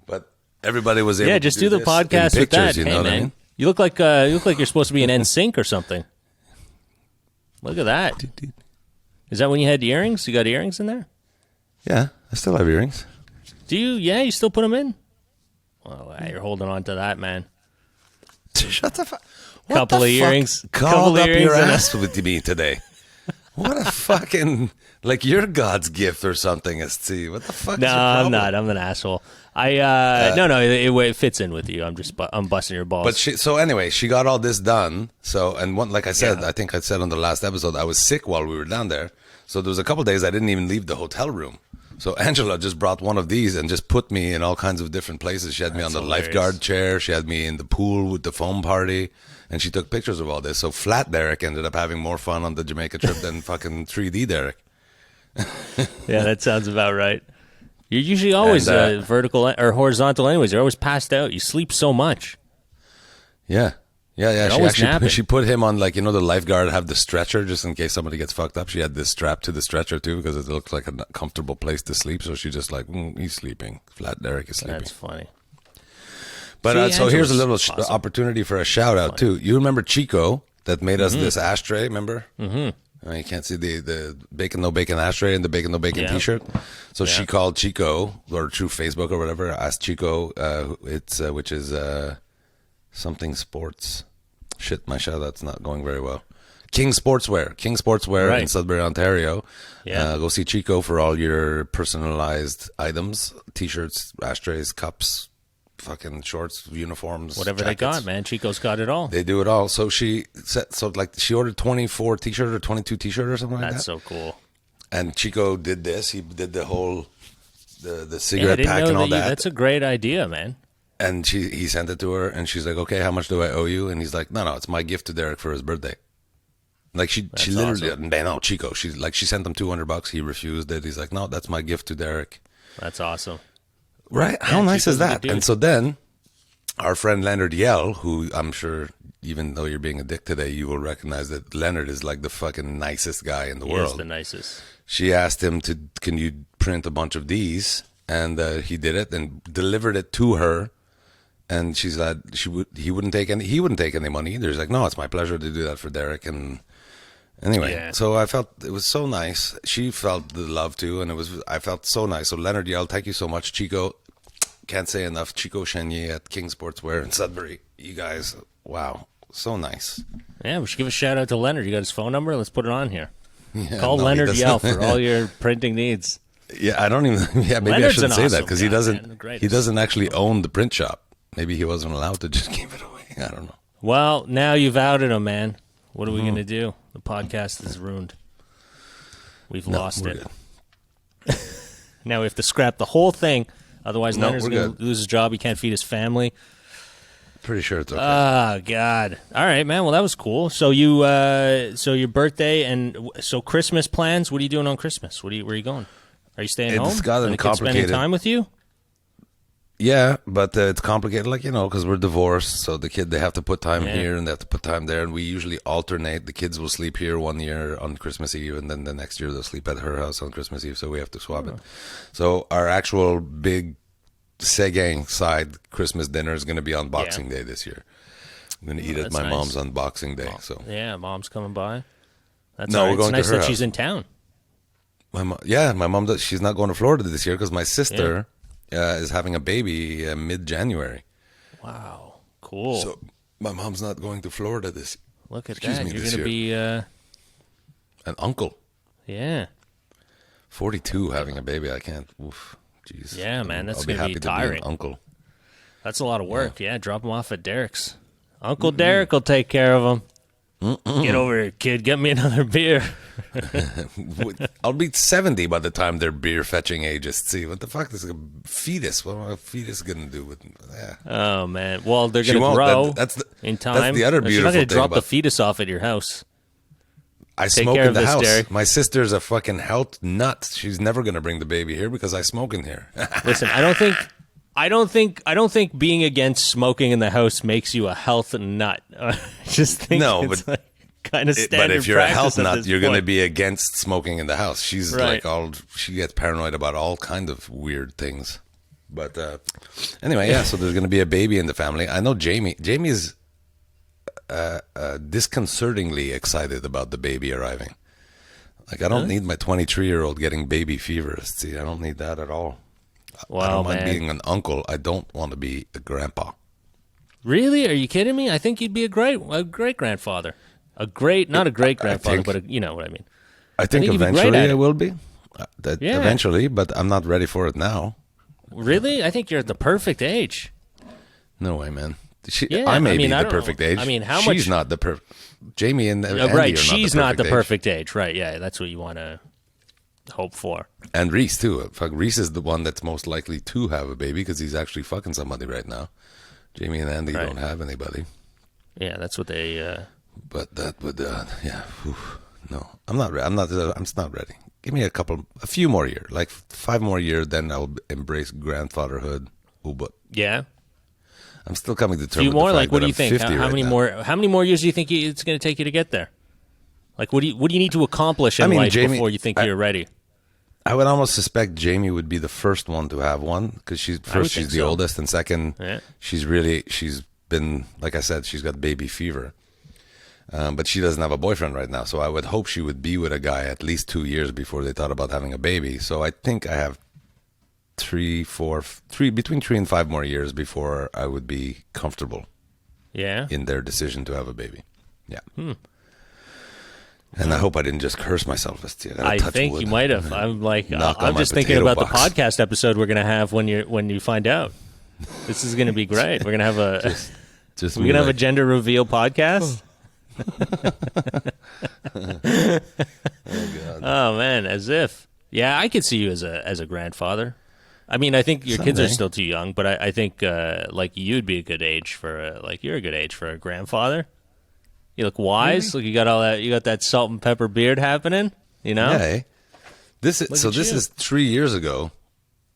Speaker 2: But everybody was able to
Speaker 1: just do the
Speaker 2: this
Speaker 1: podcast
Speaker 2: in
Speaker 1: with that.
Speaker 2: pictures, you know
Speaker 1: Hey,
Speaker 2: what
Speaker 1: man.
Speaker 2: I mean?
Speaker 1: You look like you're supposed to be an NSYNC or something. Look at that. Is that when you had earrings? You got earrings in there?
Speaker 2: Yeah, I still have earrings.
Speaker 1: Do you? Yeah, you still put them in? Well, you're holding on to that, man.
Speaker 2: Shut the fuck.
Speaker 1: Couple of earrings.
Speaker 2: Called up your
Speaker 1: and
Speaker 2: ass with me today. What a fucking like you're God's gift or something. What the fuck?
Speaker 1: No,
Speaker 2: is your
Speaker 1: I'm
Speaker 2: problem?
Speaker 1: not. I'm an asshole. It fits in with you. I'm busting your balls.
Speaker 2: But so anyway, she got all this done. So like I said, I think I said on the last episode, I was sick while we were down there. So there was a couple days I didn't even leave the hotel room. So Angela just brought one of these and just put me in all kinds of different places. She had me on the lifeguard chair. She had me in the pool with the foam party. And she took pictures of all this. So Flat Derek ended up having more fun on the Jamaica trip than fucking 3D Derek.
Speaker 1: Yeah, that sounds about right. You're usually always vertical or horizontal anyways. You're always passed out. You sleep so much.
Speaker 2: Yeah. Yeah.
Speaker 1: They're always napping.
Speaker 2: She put him on, like, the lifeguard have the stretcher just in case somebody gets fucked up. She had this strap to the stretcher too because it looked like a comfortable place to sleep. So she just like, he's sleeping. Flat Derek is sleeping.
Speaker 1: That's funny.
Speaker 2: But
Speaker 1: See,
Speaker 2: so here's a little
Speaker 1: awesome.
Speaker 2: opportunity for a shout out too. You remember Chico that made us this ashtray? Remember? Mm-hmm. You can't see the bacon no bacon ashtray and the bacon no bacon T-shirt. So she called Chico, or through Facebook or whatever, asked Chico, which is something sports. Shit, my shout out's not going very well. King Sportswear in Sudbury, Ontario.
Speaker 1: Yeah.
Speaker 2: Go see Chico for all your personalized items, T-shirts, ashtrays, cups, fucking shorts, uniforms,
Speaker 1: whatever
Speaker 2: jackets.
Speaker 1: they got, man. Chico's got it all.
Speaker 2: They do it all. So she ordered 24 T-shirts or 22 T-shirts or something like that.
Speaker 1: That's so cool.
Speaker 2: And Chico did this. He did the whole the cigarette pack and all that.
Speaker 1: That's a great idea, man.
Speaker 2: And he sent it to her, and she's like, "Okay, how much do I owe you?" And he's like, "No, it's my gift to Derek for his birthday." Like she literally,
Speaker 1: awesome.
Speaker 2: no, Chico. She sent him $200. He refused it. He's like, "No, that's my gift to Derek."
Speaker 1: That's awesome.
Speaker 2: Right? How nice
Speaker 1: Chico's
Speaker 2: is
Speaker 1: a
Speaker 2: that?
Speaker 1: good dude.
Speaker 2: And so then, our friend Leonard Yell, who I'm sure, even though you're being a dick today, you will recognize that Leonard is like the fucking nicest guy in the
Speaker 1: He
Speaker 2: world.
Speaker 1: is the nicest.
Speaker 2: She asked him can you print a bunch of these? And he did it and delivered it to her. And she's like, he wouldn't take any money either. He's like, "No, it's my pleasure to do that for Derek." And anyway, so I felt it was so nice. She felt the love too, and I felt so nice. So Leonard Yell, thank you so much, Chico. Can't say enough. Chico Chenier at King Sportswear in Sudbury. You guys, wow, so nice.
Speaker 1: Yeah, we should give a shout out to Leonard. You got his phone number? Let's put it on here.
Speaker 2: Yeah,
Speaker 1: Call
Speaker 2: no,
Speaker 1: Leonard Yell for all your printing needs.
Speaker 2: Yeah, I don't even. Yeah, maybe
Speaker 1: Leonard's
Speaker 2: I shouldn't
Speaker 1: an
Speaker 2: say that
Speaker 1: awesome
Speaker 2: because
Speaker 1: guy,
Speaker 2: he doesn't.
Speaker 1: man, the greatest.
Speaker 2: He doesn't actually own the print shop. Maybe he wasn't allowed to just give it away. I don't know.
Speaker 1: Well, now you've outed him, man. What are we going to do? The podcast is ruined. We've lost it.
Speaker 2: Good.
Speaker 1: Now we have to scrap the whole thing. Otherwise,
Speaker 2: No,
Speaker 1: Leonard's
Speaker 2: we're
Speaker 1: going
Speaker 2: good.
Speaker 1: to lose his job. He can't feed his family.
Speaker 2: Pretty sure it's okay.
Speaker 1: Oh, God. All right, man. Well, that was cool. So so your birthday and so Christmas plans. What are you doing on Christmas? Where are you going? Are you staying home?
Speaker 2: It's gotten
Speaker 1: Are the kids spending
Speaker 2: complicated.
Speaker 1: time with you?
Speaker 2: Yeah, but it's complicated, like, because we're divorced. So they have to put time
Speaker 1: Yeah.
Speaker 2: here and they have to put time there. And we usually alternate. The kids will sleep here one year on Christmas Eve, and then the next year they'll sleep at her house on Christmas Eve. So we have to swap it. So our actual big Seguin side Christmas dinner is going to be on Boxing Day this year. I'm going to eat at
Speaker 1: that's
Speaker 2: my
Speaker 1: nice.
Speaker 2: mom's on Boxing Day. So
Speaker 1: Yeah, Mom's coming by. That's
Speaker 2: No,
Speaker 1: all right.
Speaker 2: we're going
Speaker 1: it's
Speaker 2: to
Speaker 1: nice
Speaker 2: her
Speaker 1: that she's
Speaker 2: house.
Speaker 1: in town.
Speaker 2: my mom, she's not going to Florida this year because my sister is having a baby mid-January.
Speaker 1: Wow. Cool.
Speaker 2: So my mom's not going to Florida
Speaker 1: Look at
Speaker 2: excuse
Speaker 1: that.
Speaker 2: me,
Speaker 1: You're
Speaker 2: this
Speaker 1: going to be,
Speaker 2: an uncle.
Speaker 1: yeah.
Speaker 2: 42 having a baby. I can't. Oof. Jeez.
Speaker 1: Yeah, man, that's
Speaker 2: I'll be
Speaker 1: gonna be
Speaker 2: happy
Speaker 1: tiring.
Speaker 2: to be an uncle.
Speaker 1: That's a lot of work. Yeah, drop him off at Derek's. Uncle Derek will take care of him. Get over here, kid. Get me another beer.
Speaker 2: I'll be 70 by the time their beer fetching age is. See, what the fuck is a fetus? What am a fetus going to do with? Yeah.
Speaker 1: Oh, man. Well, they're
Speaker 2: She
Speaker 1: going to
Speaker 2: won't.
Speaker 1: grow
Speaker 2: That's the,
Speaker 1: in time.
Speaker 2: That's the other
Speaker 1: She's
Speaker 2: beautiful
Speaker 1: not going
Speaker 2: thing
Speaker 1: to drop the
Speaker 2: about-
Speaker 1: fetus off at your house.
Speaker 2: I
Speaker 1: Take
Speaker 2: smoke
Speaker 1: care
Speaker 2: in
Speaker 1: of
Speaker 2: the
Speaker 1: this,
Speaker 2: house.
Speaker 1: Derek.
Speaker 2: My sister's a fucking health nut. She's never going to bring the baby here because I smoke in here.
Speaker 1: Listen, I don't think being against smoking in the house makes you a health nut. I just think
Speaker 2: No,
Speaker 1: it's
Speaker 2: but-
Speaker 1: like kind of standard
Speaker 2: But if you're a health
Speaker 1: practice at
Speaker 2: nut,
Speaker 1: this
Speaker 2: you're going to
Speaker 1: point.
Speaker 2: be against smoking in the house. She's
Speaker 1: Right.
Speaker 2: she gets paranoid about all kind of weird things. But anyway, yeah, so there's going to be a baby in the family. I know Jamie. Jamie's disconcertingly excited about the baby arriving. Like, I don't need my 23-year-old getting baby fever. See, I don't need that at all. I
Speaker 1: Wow,
Speaker 2: don't mind
Speaker 1: man.
Speaker 2: being an uncle. I don't want to be a grandpa.
Speaker 1: Really? Are you kidding me? I think you'd be a great grandfather. Not a great grandfather,
Speaker 2: think-
Speaker 1: but you know what I mean.
Speaker 2: I think
Speaker 1: you'd be great
Speaker 2: eventually
Speaker 1: at it.
Speaker 2: I will be.
Speaker 1: Yeah.
Speaker 2: Eventually, but I'm not ready for it now.
Speaker 1: Really? I think you're at the perfect age.
Speaker 2: No way, man.
Speaker 1: Yeah,
Speaker 2: I may
Speaker 1: I mean,
Speaker 2: be
Speaker 1: I
Speaker 2: the
Speaker 1: don't know.
Speaker 2: perfect age.
Speaker 1: I mean, how
Speaker 2: She's
Speaker 1: much-
Speaker 2: not the perfect. Jamie and Andy
Speaker 1: Right,
Speaker 2: are
Speaker 1: she's not the
Speaker 2: age.
Speaker 1: perfect age. Right, yeah, that's what you want to hope for.
Speaker 2: And Reese too. Fuck, Reese is the one that's most likely to have a baby because he's actually fucking somebody right now. Jamie and Andy
Speaker 1: Right.
Speaker 2: don't have anybody.
Speaker 1: Yeah, that's what they...
Speaker 2: But that would, yeah. Oof. No, I'm not. I'm just not ready. Give me a few more years, like 5 more years, then I'll embrace grandfatherhood. Oh, but
Speaker 1: Yeah?
Speaker 2: I'm still coming to terms.
Speaker 1: A few
Speaker 2: with
Speaker 1: more?
Speaker 2: the
Speaker 1: Like,
Speaker 2: fact
Speaker 1: what
Speaker 2: that
Speaker 1: do you
Speaker 2: I'm
Speaker 1: think?
Speaker 2: 50
Speaker 1: How
Speaker 2: right
Speaker 1: many
Speaker 2: now.
Speaker 1: more? How many more years do you think it's going to take you to get there? Like, what do you need to accomplish in life before you think you're ready?
Speaker 2: I would almost suspect Jamie would be the first one to have one because she's the oldest, and second, she's been, like I said, she's got baby fever. But she doesn't have a boyfriend right now, so I would hope she would be with a guy at least 2 years before they thought about having a baby. So I think I have between 3 and 5 more years before I would be comfortable.
Speaker 1: Yeah.
Speaker 2: In their decision to have a baby. Yeah. And I hope I didn't just curse myself.
Speaker 1: I think you might have. I'm just thinking about the podcast episode we're going to have when you find out. This is going to be great. We're going to have a gender reveal podcast. Oh man, as if. Yeah, I could see you as a grandfather. I mean, I think your kids are still too young, but I think like you'd be a good age for you're a good age for a grandfather. You look wise. Really? Look, you got all that. You got that salt and pepper beard happening. You know.
Speaker 2: Yeah. This is 3 years ago,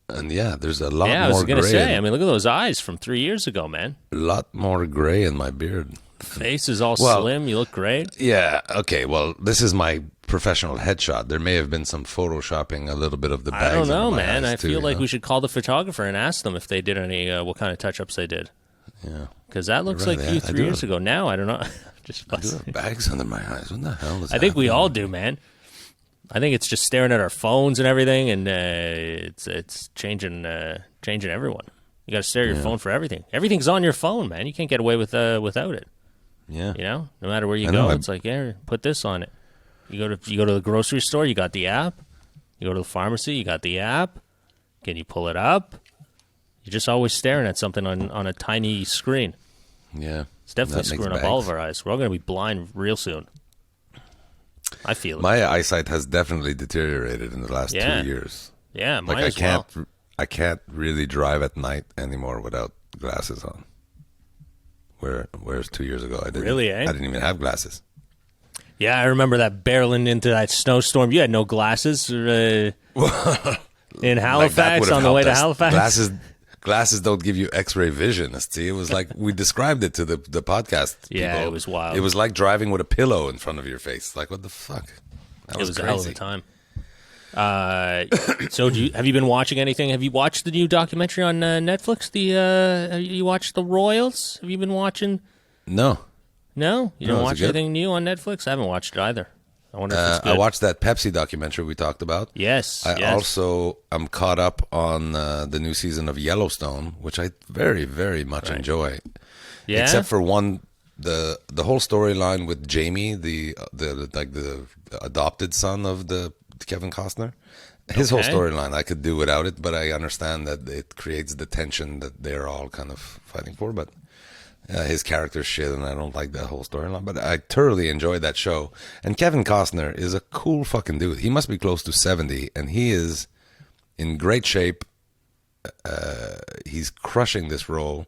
Speaker 2: and there's a lot more gray. Yeah, I was going to say.
Speaker 1: I mean, look at those eyes from 3 years ago, man.
Speaker 2: A lot more gray in my beard.
Speaker 1: Face is all slim. You look great.
Speaker 2: Yeah. Okay. Well, this is my professional headshot. There may have been some photoshopping, a little bit of the bags.
Speaker 1: I don't know, man. I feel like we should call the photographer and ask them if they did any what kind of touch-ups they did.
Speaker 2: Yeah.
Speaker 1: Because that looks like you 3 years ago. Now I don't know. Just
Speaker 2: I do have bags under my eyes. What the hell is that?
Speaker 1: I think we all do, man. I think it's just staring at our phones and everything, and it's changing everyone. You got to stare at your phone for everything. Everything's on your phone, man. You can't get away without it.
Speaker 2: Yeah.
Speaker 1: You know, no matter where you go, it's like, put this on it. You go to the grocery store, you got the app. You go to the pharmacy, you got the app. Can you pull it up? You're just always staring at something on a tiny screen.
Speaker 2: Yeah.
Speaker 1: It's definitely screwing up all of our eyes. We're all going to be blind real soon. I feel it.
Speaker 2: My eyesight has definitely deteriorated in the last 2 years.
Speaker 1: Yeah, mine as well.
Speaker 2: I can't really drive at night anymore without glasses on. Whereas 2 years ago, I didn't.
Speaker 1: Really,
Speaker 2: I didn't even have glasses.
Speaker 1: Yeah, I remember that barreling into that snowstorm. You had no glasses in Halifax on the way to Halifax.
Speaker 2: Glasses don't give you X-ray vision. See, it was like we described it to the podcast.
Speaker 1: Yeah,
Speaker 2: people.
Speaker 1: It was wild.
Speaker 2: It was like driving with a pillow in front of your face. Like, what the fuck? That was crazy.
Speaker 1: A hell of a time. So, have you been watching anything? Have you watched the new documentary on Netflix? Have you watched The Royals? Have you been watching?
Speaker 2: No.
Speaker 1: No? You didn't watch anything new on Netflix? I haven't watched it either. I wonder if it's good.
Speaker 2: I watched that Pepsi documentary we talked about.
Speaker 1: Yes.
Speaker 2: I'm caught up on the new season of Yellowstone, which I very, very much enjoy.
Speaker 1: Yeah.
Speaker 2: Except for one, the whole storyline with Jamie, the adopted son of the Kevin Costner. His whole storyline, I could do without it, but I understand that it creates the tension that they're all kind of fighting for. But his character's shit, and I don't like that whole storyline. But I thoroughly enjoyed that show. And Kevin Costner is a cool fucking dude. He must be close to 70, and he is in great shape. He's crushing this role.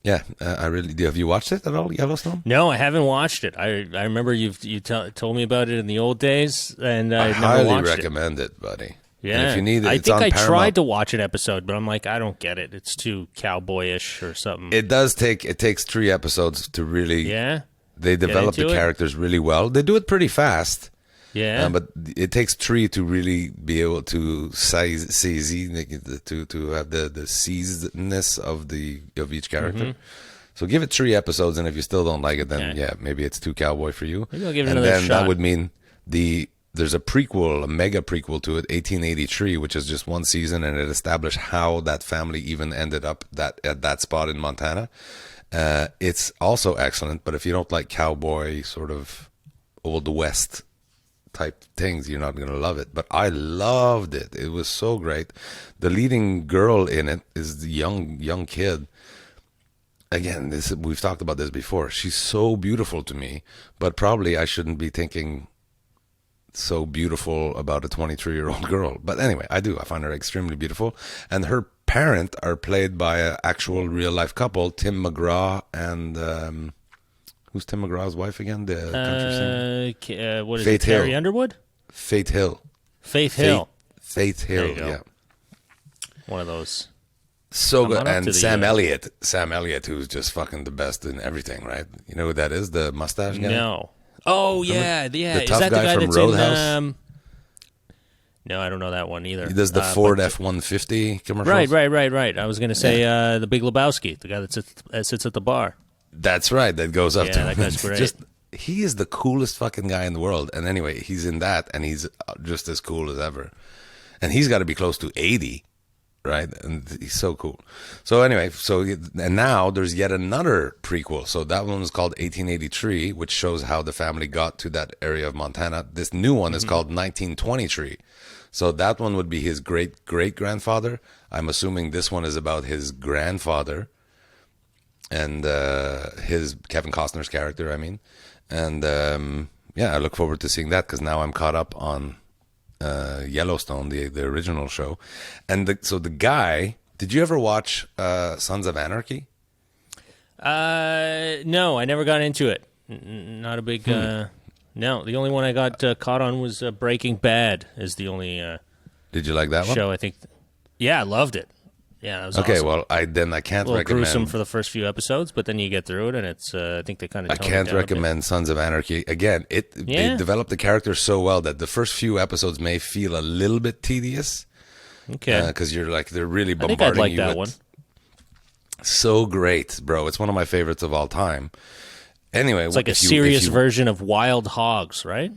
Speaker 2: Yeah, I really do. Have you watched it at all, Yellowstone?
Speaker 1: No, I haven't watched it. I remember you told me about it in the old days, and I never
Speaker 2: highly
Speaker 1: watched
Speaker 2: recommend it, buddy.
Speaker 1: Yeah,
Speaker 2: and if you need it,
Speaker 1: I
Speaker 2: it's
Speaker 1: think
Speaker 2: on
Speaker 1: I
Speaker 2: Paramount.
Speaker 1: tried to watch an episode, but I'm like, I don't get it. It's too cowboyish or something.
Speaker 2: It takes 3 episodes to really.
Speaker 1: Yeah.
Speaker 2: They develop the characters really well. They do it pretty fast.
Speaker 1: Yeah.
Speaker 2: But it takes 3 to really be able to seize to have the seizeness of each character. Mm-hmm. So give it 3 episodes, and if you still don't like it, then maybe it's too cowboy for you.
Speaker 1: Maybe I'll give it another shot.
Speaker 2: That would mean there's a prequel, a mega prequel to it, 1883, which is just 1 season, and it established how that family even ended up at that spot in Montana. It's also excellent, but if you don't like cowboy sort of Old West type things, you're not going to love it. But I loved it. It was so great. The leading girl in it is the young kid. Again, we've talked about this before. She's so beautiful to me, but probably I shouldn't be thinking so beautiful about a 23-year-old girl. But anyway, I do. I find her extremely beautiful. And her parent are played by an actual real-life couple, Tim McGraw and... who's Tim McGraw's wife again? The country singer?
Speaker 1: What is
Speaker 2: Faith
Speaker 1: it,
Speaker 2: Hill.
Speaker 1: Carrie Underwood?
Speaker 2: Faith Hill.
Speaker 1: Faith Hill.
Speaker 2: Faith Hill, yeah.
Speaker 1: One of those.
Speaker 2: So
Speaker 1: I'm
Speaker 2: good.
Speaker 1: not up
Speaker 2: And
Speaker 1: to the,
Speaker 2: Sam Elliott, who's just fucking the best in everything, right? You know who that is? The mustache guy?
Speaker 1: No. Oh, yeah.
Speaker 2: The
Speaker 1: Is
Speaker 2: tough
Speaker 1: that the
Speaker 2: guy
Speaker 1: guy
Speaker 2: from
Speaker 1: that's
Speaker 2: Roadhouse?
Speaker 1: in... No, I don't know that one either.
Speaker 2: He does the
Speaker 1: but-
Speaker 2: Ford F-150 commercials.
Speaker 1: Right. I was going to say the Big Lebowski, the guy that sits at the bar.
Speaker 2: That's right. That goes up
Speaker 1: Yeah,
Speaker 2: to
Speaker 1: that
Speaker 2: him.
Speaker 1: guy's great.
Speaker 2: He is the coolest fucking guy in the world. And anyway, he's in that, and he's just as cool as ever. And he's got to be close to 80, right? And he's so cool. So anyway, and now there's yet another prequel. So that one was called 1883, which shows how the family got to that area of Montana. This new one is called 1923. So that one would be his great-great-grandfather. I'm assuming this one is about his grandfather and his Kevin Costner's character, I mean. And I look forward to seeing that because now I'm caught up on Yellowstone, the original show. And so the guy, did you ever watch Sons of Anarchy?
Speaker 1: No, I never got into it. Not a big... No, the only one I got caught on was Breaking Bad is the only
Speaker 2: Did you like that one?
Speaker 1: show, I think. Yeah, I loved it. Yeah, it was
Speaker 2: Okay,
Speaker 1: awesome.
Speaker 2: well, I can't
Speaker 1: A little
Speaker 2: recommend...
Speaker 1: gruesome for the first few episodes, but then you get through it, and it's. I think they kind of.
Speaker 2: I can't recommend Sons of Anarchy. Again, they developed the characters so well that the first few episodes may feel a little bit tedious.
Speaker 1: Okay.
Speaker 2: Because you're like, they're really
Speaker 1: I think
Speaker 2: bombarding
Speaker 1: I'd like
Speaker 2: you
Speaker 1: that
Speaker 2: with...
Speaker 1: one.
Speaker 2: So great, bro. It's one of my favorites of all time. Anyway,
Speaker 1: It's like a serious version of Wild Hogs, right?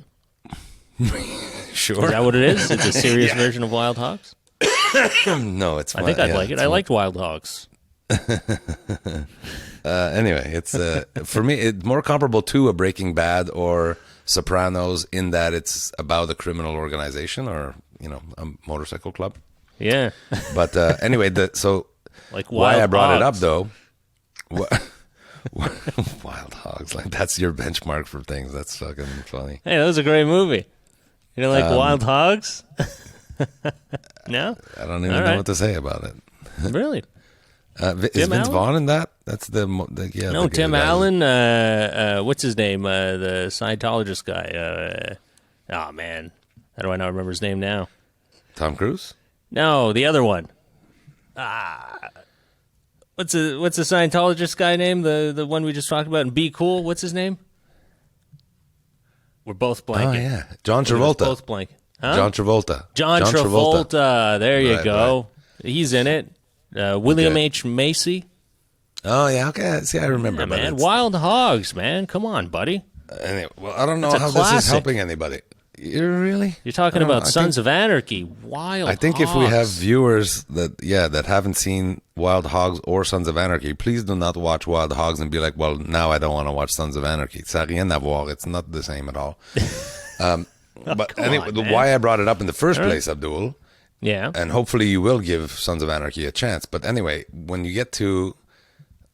Speaker 2: Sure.
Speaker 1: Is that what it is? It's a serious version of Wild Hogs?
Speaker 2: No, it's fine.
Speaker 1: I think I'd like it. I liked Wild Hogs.
Speaker 2: Anyway, it's for me it's more comparable to a Breaking Bad or Sopranos in that it's about a criminal organization or a motorcycle club.
Speaker 1: Yeah.
Speaker 2: But anyway,
Speaker 1: Like
Speaker 2: why
Speaker 1: Wild
Speaker 2: I brought it
Speaker 1: Hogs.
Speaker 2: up though. Wild Hogs, like that's your benchmark for things. That's fucking funny.
Speaker 1: Hey, that was a great movie. You know, like Wild Hogs? No?
Speaker 2: I don't even
Speaker 1: All
Speaker 2: know
Speaker 1: right.
Speaker 2: what to say about it.
Speaker 1: Really?
Speaker 2: Is
Speaker 1: Tim
Speaker 2: Vince
Speaker 1: Allen?
Speaker 2: Vaughn in that? That's
Speaker 1: No,
Speaker 2: the
Speaker 1: Tim
Speaker 2: guy.
Speaker 1: Allen. What's his name? The Scientologist guy. Oh, man. How do I not remember his name now?
Speaker 2: Tom Cruise?
Speaker 1: No, the other one. What's the Scientologist guy name? The one we just talked about and Be Cool. What's his name? We're both blanking.
Speaker 2: Oh yeah, John
Speaker 1: We're
Speaker 2: Travolta.
Speaker 1: both blanking. Huh?
Speaker 2: John Travolta.
Speaker 1: John Travolta. There you
Speaker 2: Right,
Speaker 1: go. He's in it. William
Speaker 2: Okay.
Speaker 1: H. Macy.
Speaker 2: Oh yeah, okay. See, I remember.
Speaker 1: Yeah,
Speaker 2: but
Speaker 1: man.
Speaker 2: it's-
Speaker 1: Wild Hogs, man. Come on, buddy.
Speaker 2: Anyway, well, I don't know
Speaker 1: It's a
Speaker 2: how this
Speaker 1: classic.
Speaker 2: is helping anybody. You really?
Speaker 1: You're talking
Speaker 2: I don't know.
Speaker 1: about Sons of Anarchy. Wild
Speaker 2: I think
Speaker 1: Hogs.
Speaker 2: if we have viewers that haven't seen Wild Hogs or Sons of Anarchy, please do not watch Wild Hogs and be like, well, now I don't want to watch Sons of Anarchy. Ça rien à voir. It's not the same at all. But
Speaker 1: come
Speaker 2: anyway,
Speaker 1: on, man.
Speaker 2: why I brought it up in the first place, Abdul,
Speaker 1: Yeah.
Speaker 2: and hopefully you will give Sons of Anarchy a chance. But anyway, when you get to,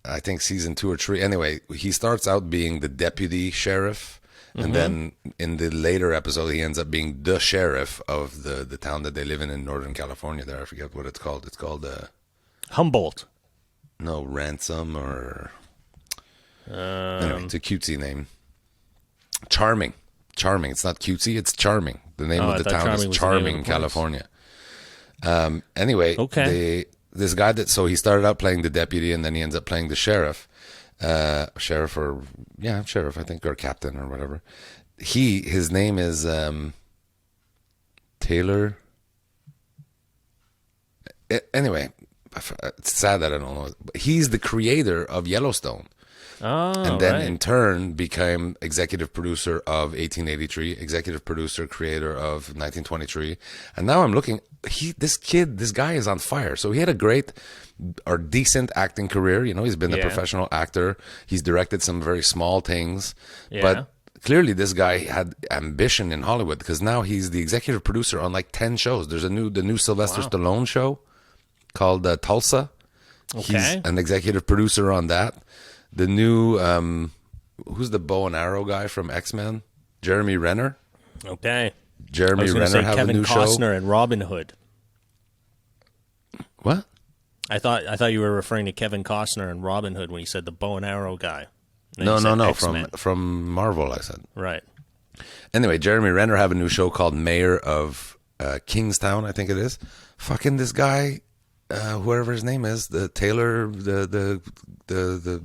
Speaker 2: I think season 2 or 3, anyway, he starts out being the deputy sheriff. And then in the later episode, he ends up being the sheriff of the town that they live in Northern California. There, I forget what it's called. It's called
Speaker 1: Humboldt.
Speaker 2: no Ransom or anyway, it's a cutesy name. Charming. It's not cutesy. It's Charming. The name
Speaker 1: Oh,
Speaker 2: of
Speaker 1: I
Speaker 2: the
Speaker 1: thought
Speaker 2: town
Speaker 1: Charming
Speaker 2: is
Speaker 1: was the name of
Speaker 2: Charming,
Speaker 1: the place.
Speaker 2: California. Anyway,
Speaker 1: Okay.
Speaker 2: this guy so he started out playing the deputy, and then he ends up playing the sheriff. Sheriff, I think, or captain or whatever. His name is Taylor. Anyway, it's sad that I don't know. But he's the creator of Yellowstone,
Speaker 1: Oh,
Speaker 2: and then
Speaker 1: right.
Speaker 2: in turn became executive producer of 1883, executive producer, creator of 1923, and now I'm looking. This guy is on fire. So he had a great or decent acting career. He's been a
Speaker 1: Yeah.
Speaker 2: professional actor. He's directed some very small things,
Speaker 1: Yeah.
Speaker 2: but clearly this guy had ambition in Hollywood because now he's the executive producer on like 10 shows. There's the new Sylvester Stallone show called Tulsa. He's
Speaker 1: Okay.
Speaker 2: an executive producer on that. The new who's the bow and arrow guy from X-Men? Jeremy Renner.
Speaker 1: Okay. I
Speaker 2: Jeremy
Speaker 1: was going to
Speaker 2: Renner
Speaker 1: say
Speaker 2: have
Speaker 1: Kevin
Speaker 2: a new
Speaker 1: Costner
Speaker 2: show.
Speaker 1: and Robin Hood.
Speaker 2: What?
Speaker 1: I thought you were referring to Kevin Costner and Robin Hood when you said the bow and arrow guy. And then
Speaker 2: No,
Speaker 1: you said
Speaker 2: no.
Speaker 1: X-Men.
Speaker 2: From Marvel, I said.
Speaker 1: Right.
Speaker 2: Anyway, Jeremy Renner have a new show called Mayor of Kingstown, I think it is. Fucking this guy whoever his name is, the Taylor, the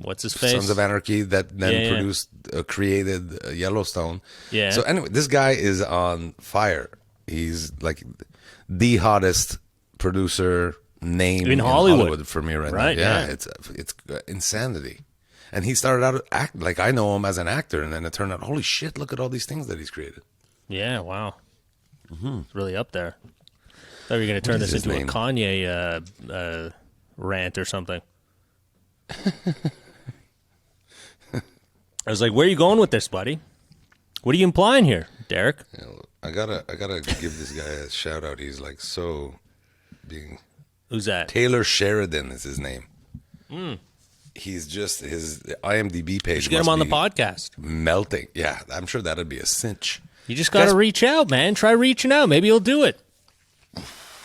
Speaker 1: What's his face?
Speaker 2: Sons of Anarchy that then produced, created Yellowstone.
Speaker 1: Yeah.
Speaker 2: So anyway, this guy is on fire. He's like the hottest producer name in Hollywood for me right now. Yeah, it's insanity. And he started out like I know him as an actor, and then it turned out, holy shit, look at all these things that he's created.
Speaker 1: Yeah, wow. It's really up there. Thought you were going to turn this into a Kanye rant or something. I was like, where are you going with this, buddy? What are you implying here, Derek?
Speaker 2: I gotta give this guy a shout out. He's like so being.
Speaker 1: Who's that?
Speaker 2: Taylor Sheridan is his name. He's just his IMDb page.
Speaker 1: You should get him on the podcast.
Speaker 2: Melting. Yeah, I'm sure that'd be a cinch.
Speaker 1: You just got to reach out, man. Try reaching out. Maybe he'll do it.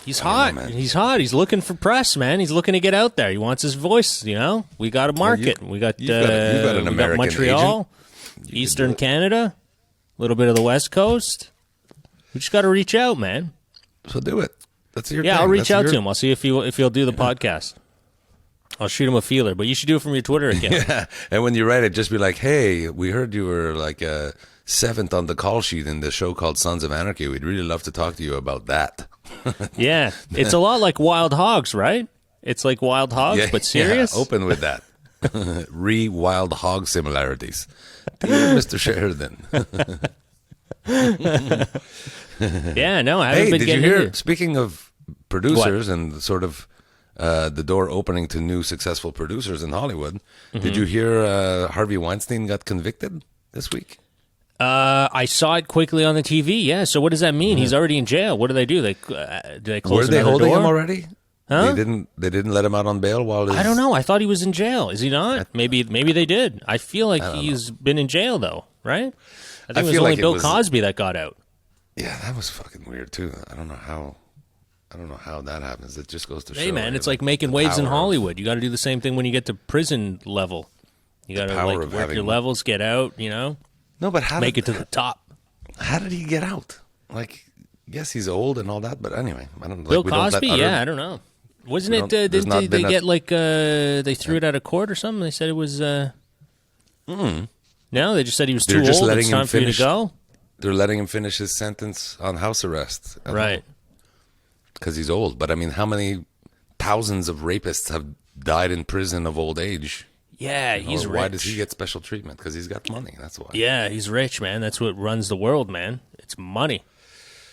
Speaker 1: He's hot. He's hot. He's looking for press, man. He's looking to get out there. He wants his voice, you know. We got a market. We got
Speaker 2: an American
Speaker 1: Montreal, Eastern Canada, a little bit of the West Coast. We just got to reach out, man.
Speaker 2: So do it. That's your
Speaker 1: thing. I'll reach out to him. I'll see if he'll do the podcast. I'll shoot him a feeler, but you should do it from your Twitter account.
Speaker 2: Yeah, and when you write it, just be like, "Hey, we heard you were like 7th on the call sheet in the show called Sons of Anarchy. We'd really love to talk to you about that."
Speaker 1: Yeah, it's a lot like Wild Hogs, right? It's like Wild Hogs, but serious.
Speaker 2: Yeah, open with that. Wild hog similarities. Dear Mr. Sheridan.
Speaker 1: Yeah, no, I haven't been getting
Speaker 2: you hear?
Speaker 1: into...
Speaker 2: Speaking of producers and sort of the door opening to new successful producers in Hollywood, did you hear Harvey Weinstein got convicted this week?
Speaker 1: I saw it quickly on the TV. Yeah. So what does that mean? He's already in jail. What do they do? They close?
Speaker 2: Were they holding
Speaker 1: door?
Speaker 2: him already?
Speaker 1: Huh?
Speaker 2: They didn't let him out on bail while
Speaker 1: I don't know. I thought he was in jail. Is he not? Maybe they did. I feel like he's been in jail though, right? I think it was only Bill Cosby that got out.
Speaker 2: Yeah, that was fucking weird too. I don't know how that happens. It just goes to show.
Speaker 1: Hey man, it's like making waves in Hollywood. You got to do the same thing when you get to prison level. You got to like work your levels, get out. You know.
Speaker 2: No, but
Speaker 1: make it to the top.
Speaker 2: How did he get out? Like, yes, he's old and all that, but anyway, I don't.
Speaker 1: Bill Cosby, I don't know. Wasn't it? Didn't they get like they threw it out of court or something? They said it was. No, they just said he was too old. It's time for you to go.
Speaker 2: They're letting him finish his sentence on house arrest,
Speaker 1: right?
Speaker 2: Because he's old. But I mean, how many thousands of rapists have died in prison of old age?
Speaker 1: Yeah, he's rich.
Speaker 2: Why does he get special treatment? Because he's got money. That's why.
Speaker 1: Yeah, he's rich, man. That's what runs the world, man. It's money,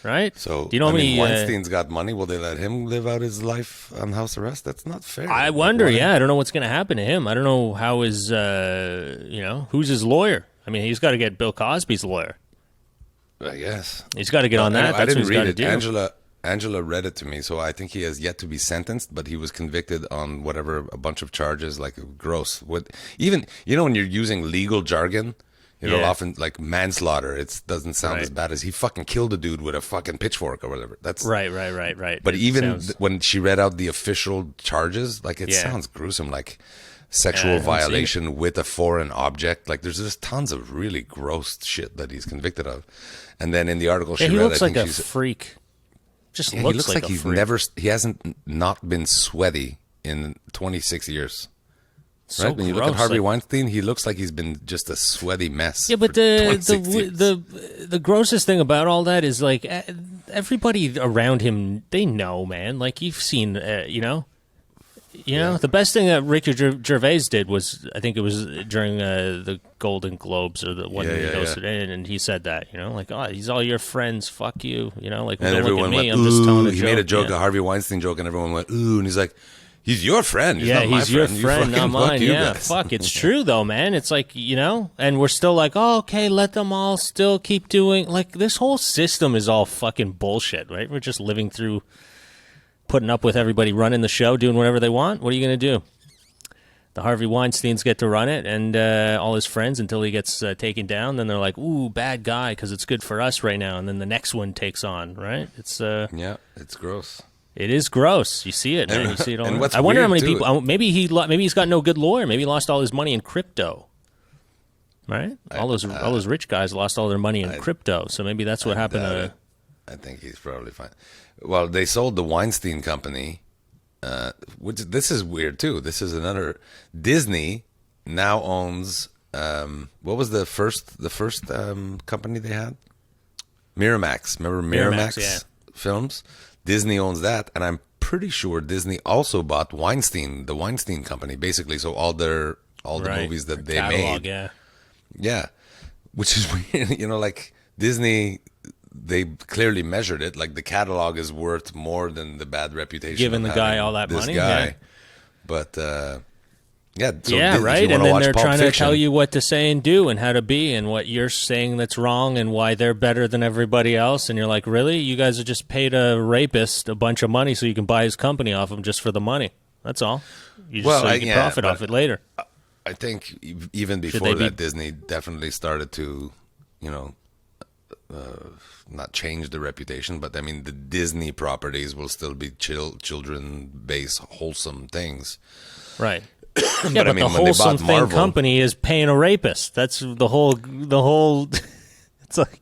Speaker 1: right?
Speaker 2: So,
Speaker 1: do you know
Speaker 2: Weinstein's got money. Will they let him live out his life on house arrest? That's not fair.
Speaker 1: I wonder. Yeah, I don't know what's going to happen to him. I don't know how his, who's his lawyer? I mean, he's got to get Bill Cosby's lawyer.
Speaker 2: I guess
Speaker 1: he's got to get on that. That's what he's got to do.
Speaker 2: Angela read it to me, so I think he has yet to be sentenced, but he was convicted on a bunch of charges, like gross. Even when you're using legal jargon, often like manslaughter, it doesn't sound as bad as he fucking killed a dude with a fucking pitchfork or whatever. That's
Speaker 1: right.
Speaker 2: But when she read out the official charges, like it sounds gruesome, like sexual violation with a foreign object. Like there's just tons of really gross shit that he's convicted of. And then in the article she read,
Speaker 1: he looks like a freak. He
Speaker 2: looks like he hasn't not been sweaty in 26 years.
Speaker 1: So
Speaker 2: right? When you look at Harvey Weinstein, he looks like he's been just a sweaty mess.
Speaker 1: Yeah, but the grossest thing about all that is like everybody around him, they know, man. Like you've seen, the best thing that Ricky Gervais did was, I think it was during the Golden Globes or the one that he hosted in, and he said that, like, oh, he's all your friends, fuck you, like,
Speaker 2: and
Speaker 1: don't
Speaker 2: everyone
Speaker 1: look at me,
Speaker 2: went,
Speaker 1: I'm just telling a joke.
Speaker 2: He made a joke, a Harvey Weinstein joke, and everyone went, ooh, and he's like, he's your friend. He's not my
Speaker 1: he's your
Speaker 2: friend.
Speaker 1: friend, not mine. Yeah,
Speaker 2: guys.
Speaker 1: fuck, it's true though, man. It's like, and we're still like, oh, okay, let them all still keep doing, like, this whole system is all fucking bullshit, right? We're just living through putting up with everybody running the show, doing whatever they want. What are you going to do? The Harvey Weinsteins get to run it, and all his friends until he gets taken down. Then they're like, ooh, bad guy, because it's good for us right now. And then the next one takes on, right? It's
Speaker 2: it's gross.
Speaker 1: It is gross. You see it, man. You see it all.
Speaker 2: And
Speaker 1: I wonder how many people. Maybe he's got no good lawyer. Maybe he lost all his money in crypto. Right? All those rich guys lost all their money in crypto. So maybe that's what happened.
Speaker 2: I think he's probably fine. Well, they sold the Weinstein Company which this is weird too. This is another Disney now owns. What was the first company they had? Miramax. Remember Miramax
Speaker 1: yeah.
Speaker 2: Films? Disney owns that, and I'm pretty sure Disney also bought Weinstein, the Weinstein Company, basically. So all the movies that they
Speaker 1: catalog,
Speaker 2: made, yeah, which is weird. Like Disney, they clearly measured it. Like the catalog is worth more than the bad reputation.
Speaker 1: Giving the guy all that money,
Speaker 2: guy.
Speaker 1: yeah.
Speaker 2: But yeah, so
Speaker 1: yeah, right.
Speaker 2: And
Speaker 1: then they're trying to tell you what to say and do and how to be and what you're saying that's wrong and why they're better than everybody else. And you're like, really? You guys have just paid a rapist a bunch of money so you can buy his company off him just for the money. That's all. You just so you can profit off it later.
Speaker 2: I think even before that, Disney definitely started to, not change the reputation, but I mean, the Disney properties will still be children-based, wholesome things.
Speaker 1: Right. Yeah, but the wholesome thing Marvel, company is paying a rapist. That's the whole. It's like,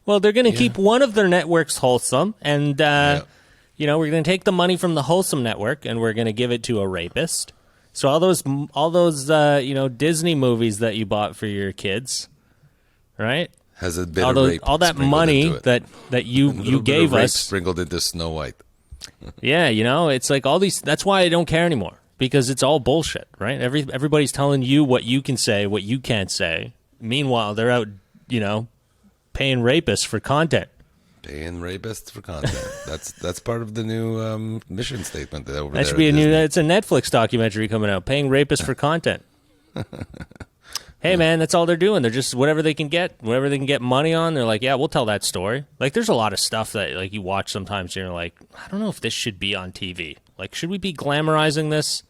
Speaker 1: well, they're going to keep one of their networks wholesome, and we're going to take the money from the wholesome network and we're going to give it to a rapist. So all those Disney movies that you bought for your kids, right?
Speaker 2: Has a bit of rape
Speaker 1: all that money that you gave us
Speaker 2: sprinkled into Snow White.
Speaker 1: Yeah, it's like all these. That's why I don't care anymore. Because it's all bullshit, right? Everybody's telling you what you can say, what you can't say. Meanwhile, they're out, paying rapists for content.
Speaker 2: Paying rapists for content. That's part of the new mission statement over there.
Speaker 1: That should be it's a Netflix documentary coming out. Paying rapists for content. Hey, man, that's all they're doing. They're just whatever they can get money on. They're like, yeah, we'll tell that story. Like, there's a lot of stuff that like you watch sometimes, and you're like, I don't know if this should be on TV. Like, should we be glamorizing this?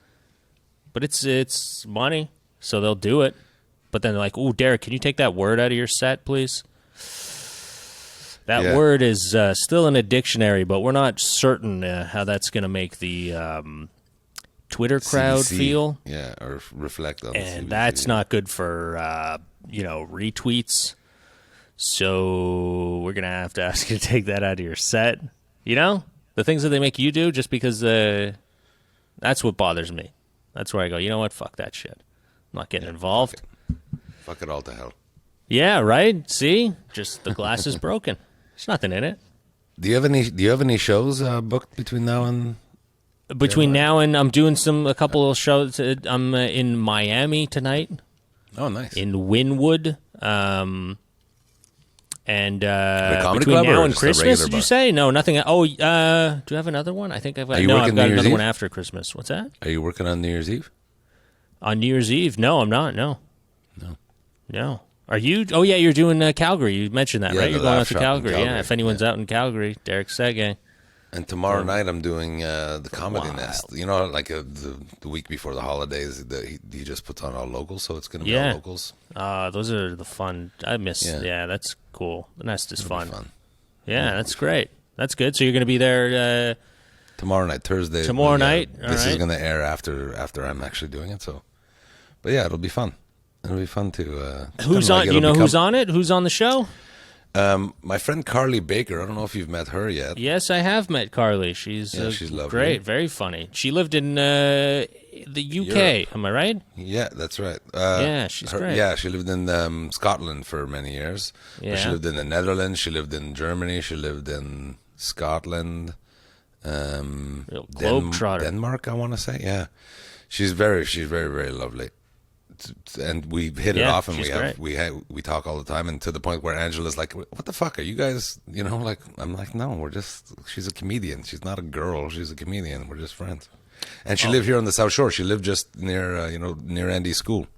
Speaker 1: But it's money, so they'll do it. But then they're like, ooh, Derek, can you take that word out of your set, please? That word is still in a dictionary, but we're not certain how that's going to make the Twitter crowd
Speaker 2: CBC,
Speaker 1: feel.
Speaker 2: Yeah, or reflect on
Speaker 1: and
Speaker 2: CBC.
Speaker 1: That's not good for, retweets. So we're going to have to ask you to take that out of your set. The things that they make you do just because that's what bothers me. That's where I go, you know what? Fuck that shit. I'm not getting involved.
Speaker 2: Fuck it all to hell.
Speaker 1: Yeah, right? See? Just the glass is broken. There's nothing in it.
Speaker 2: Do you have any shows booked between now and...
Speaker 1: Between now and I'm doing a couple of shows. I'm in Miami tonight.
Speaker 2: Oh, nice.
Speaker 1: In Wynwood. And
Speaker 2: between
Speaker 1: now and Christmas, did you say? No, nothing. Oh, do you have another one? I think I've got. No, I've got another one after Christmas. What's that?
Speaker 2: Are you working on New Year's Eve?
Speaker 1: On New Year's Eve? No, I'm not. No. Are you? Oh, yeah, you're doing Calgary. You mentioned that, right? You're going out to Calgary. Yeah, if anyone's out in Calgary, Derek Seguin.
Speaker 2: And tomorrow night I'm doing the Comedy Nest. Like the week before the holidays, he just puts on all locals, so it's going to be all locals.
Speaker 1: Those are the fun. I miss. Yeah, that's cool. The Nest is fun. Yeah, that's great. That's good. So you're going to be there
Speaker 2: tomorrow night, Thursday.
Speaker 1: Tomorrow night.
Speaker 2: This is going to air after I'm actually doing it. So, but yeah, it'll be fun. It'll be fun to.
Speaker 1: Who's on? Do you know who's on it? Who's on the show?
Speaker 2: My friend Carly Baker. I don't know if you've met her yet.
Speaker 1: Yes, I have met Carly. She's
Speaker 2: lovely.
Speaker 1: Great, very funny. She lived in the UK. Europe. Am I right?
Speaker 2: Yeah, that's right.
Speaker 1: Yeah, she's great.
Speaker 2: Yeah, she lived in Scotland for many years. Yeah. She lived in the Netherlands. She lived in Germany. She lived in Scotland.
Speaker 1: Globetrotter.
Speaker 2: Denmark, I want to say. Yeah, she's very, very lovely. And we hit it off, and we talk all the time, and to the point where Angela's like, "What the fuck are you guys?" Like I'm like, "No, she's a comedian. She's not a girl. She's a comedian. We're just friends." And she lived here on the South Shore. She lived just near, near Andy's school.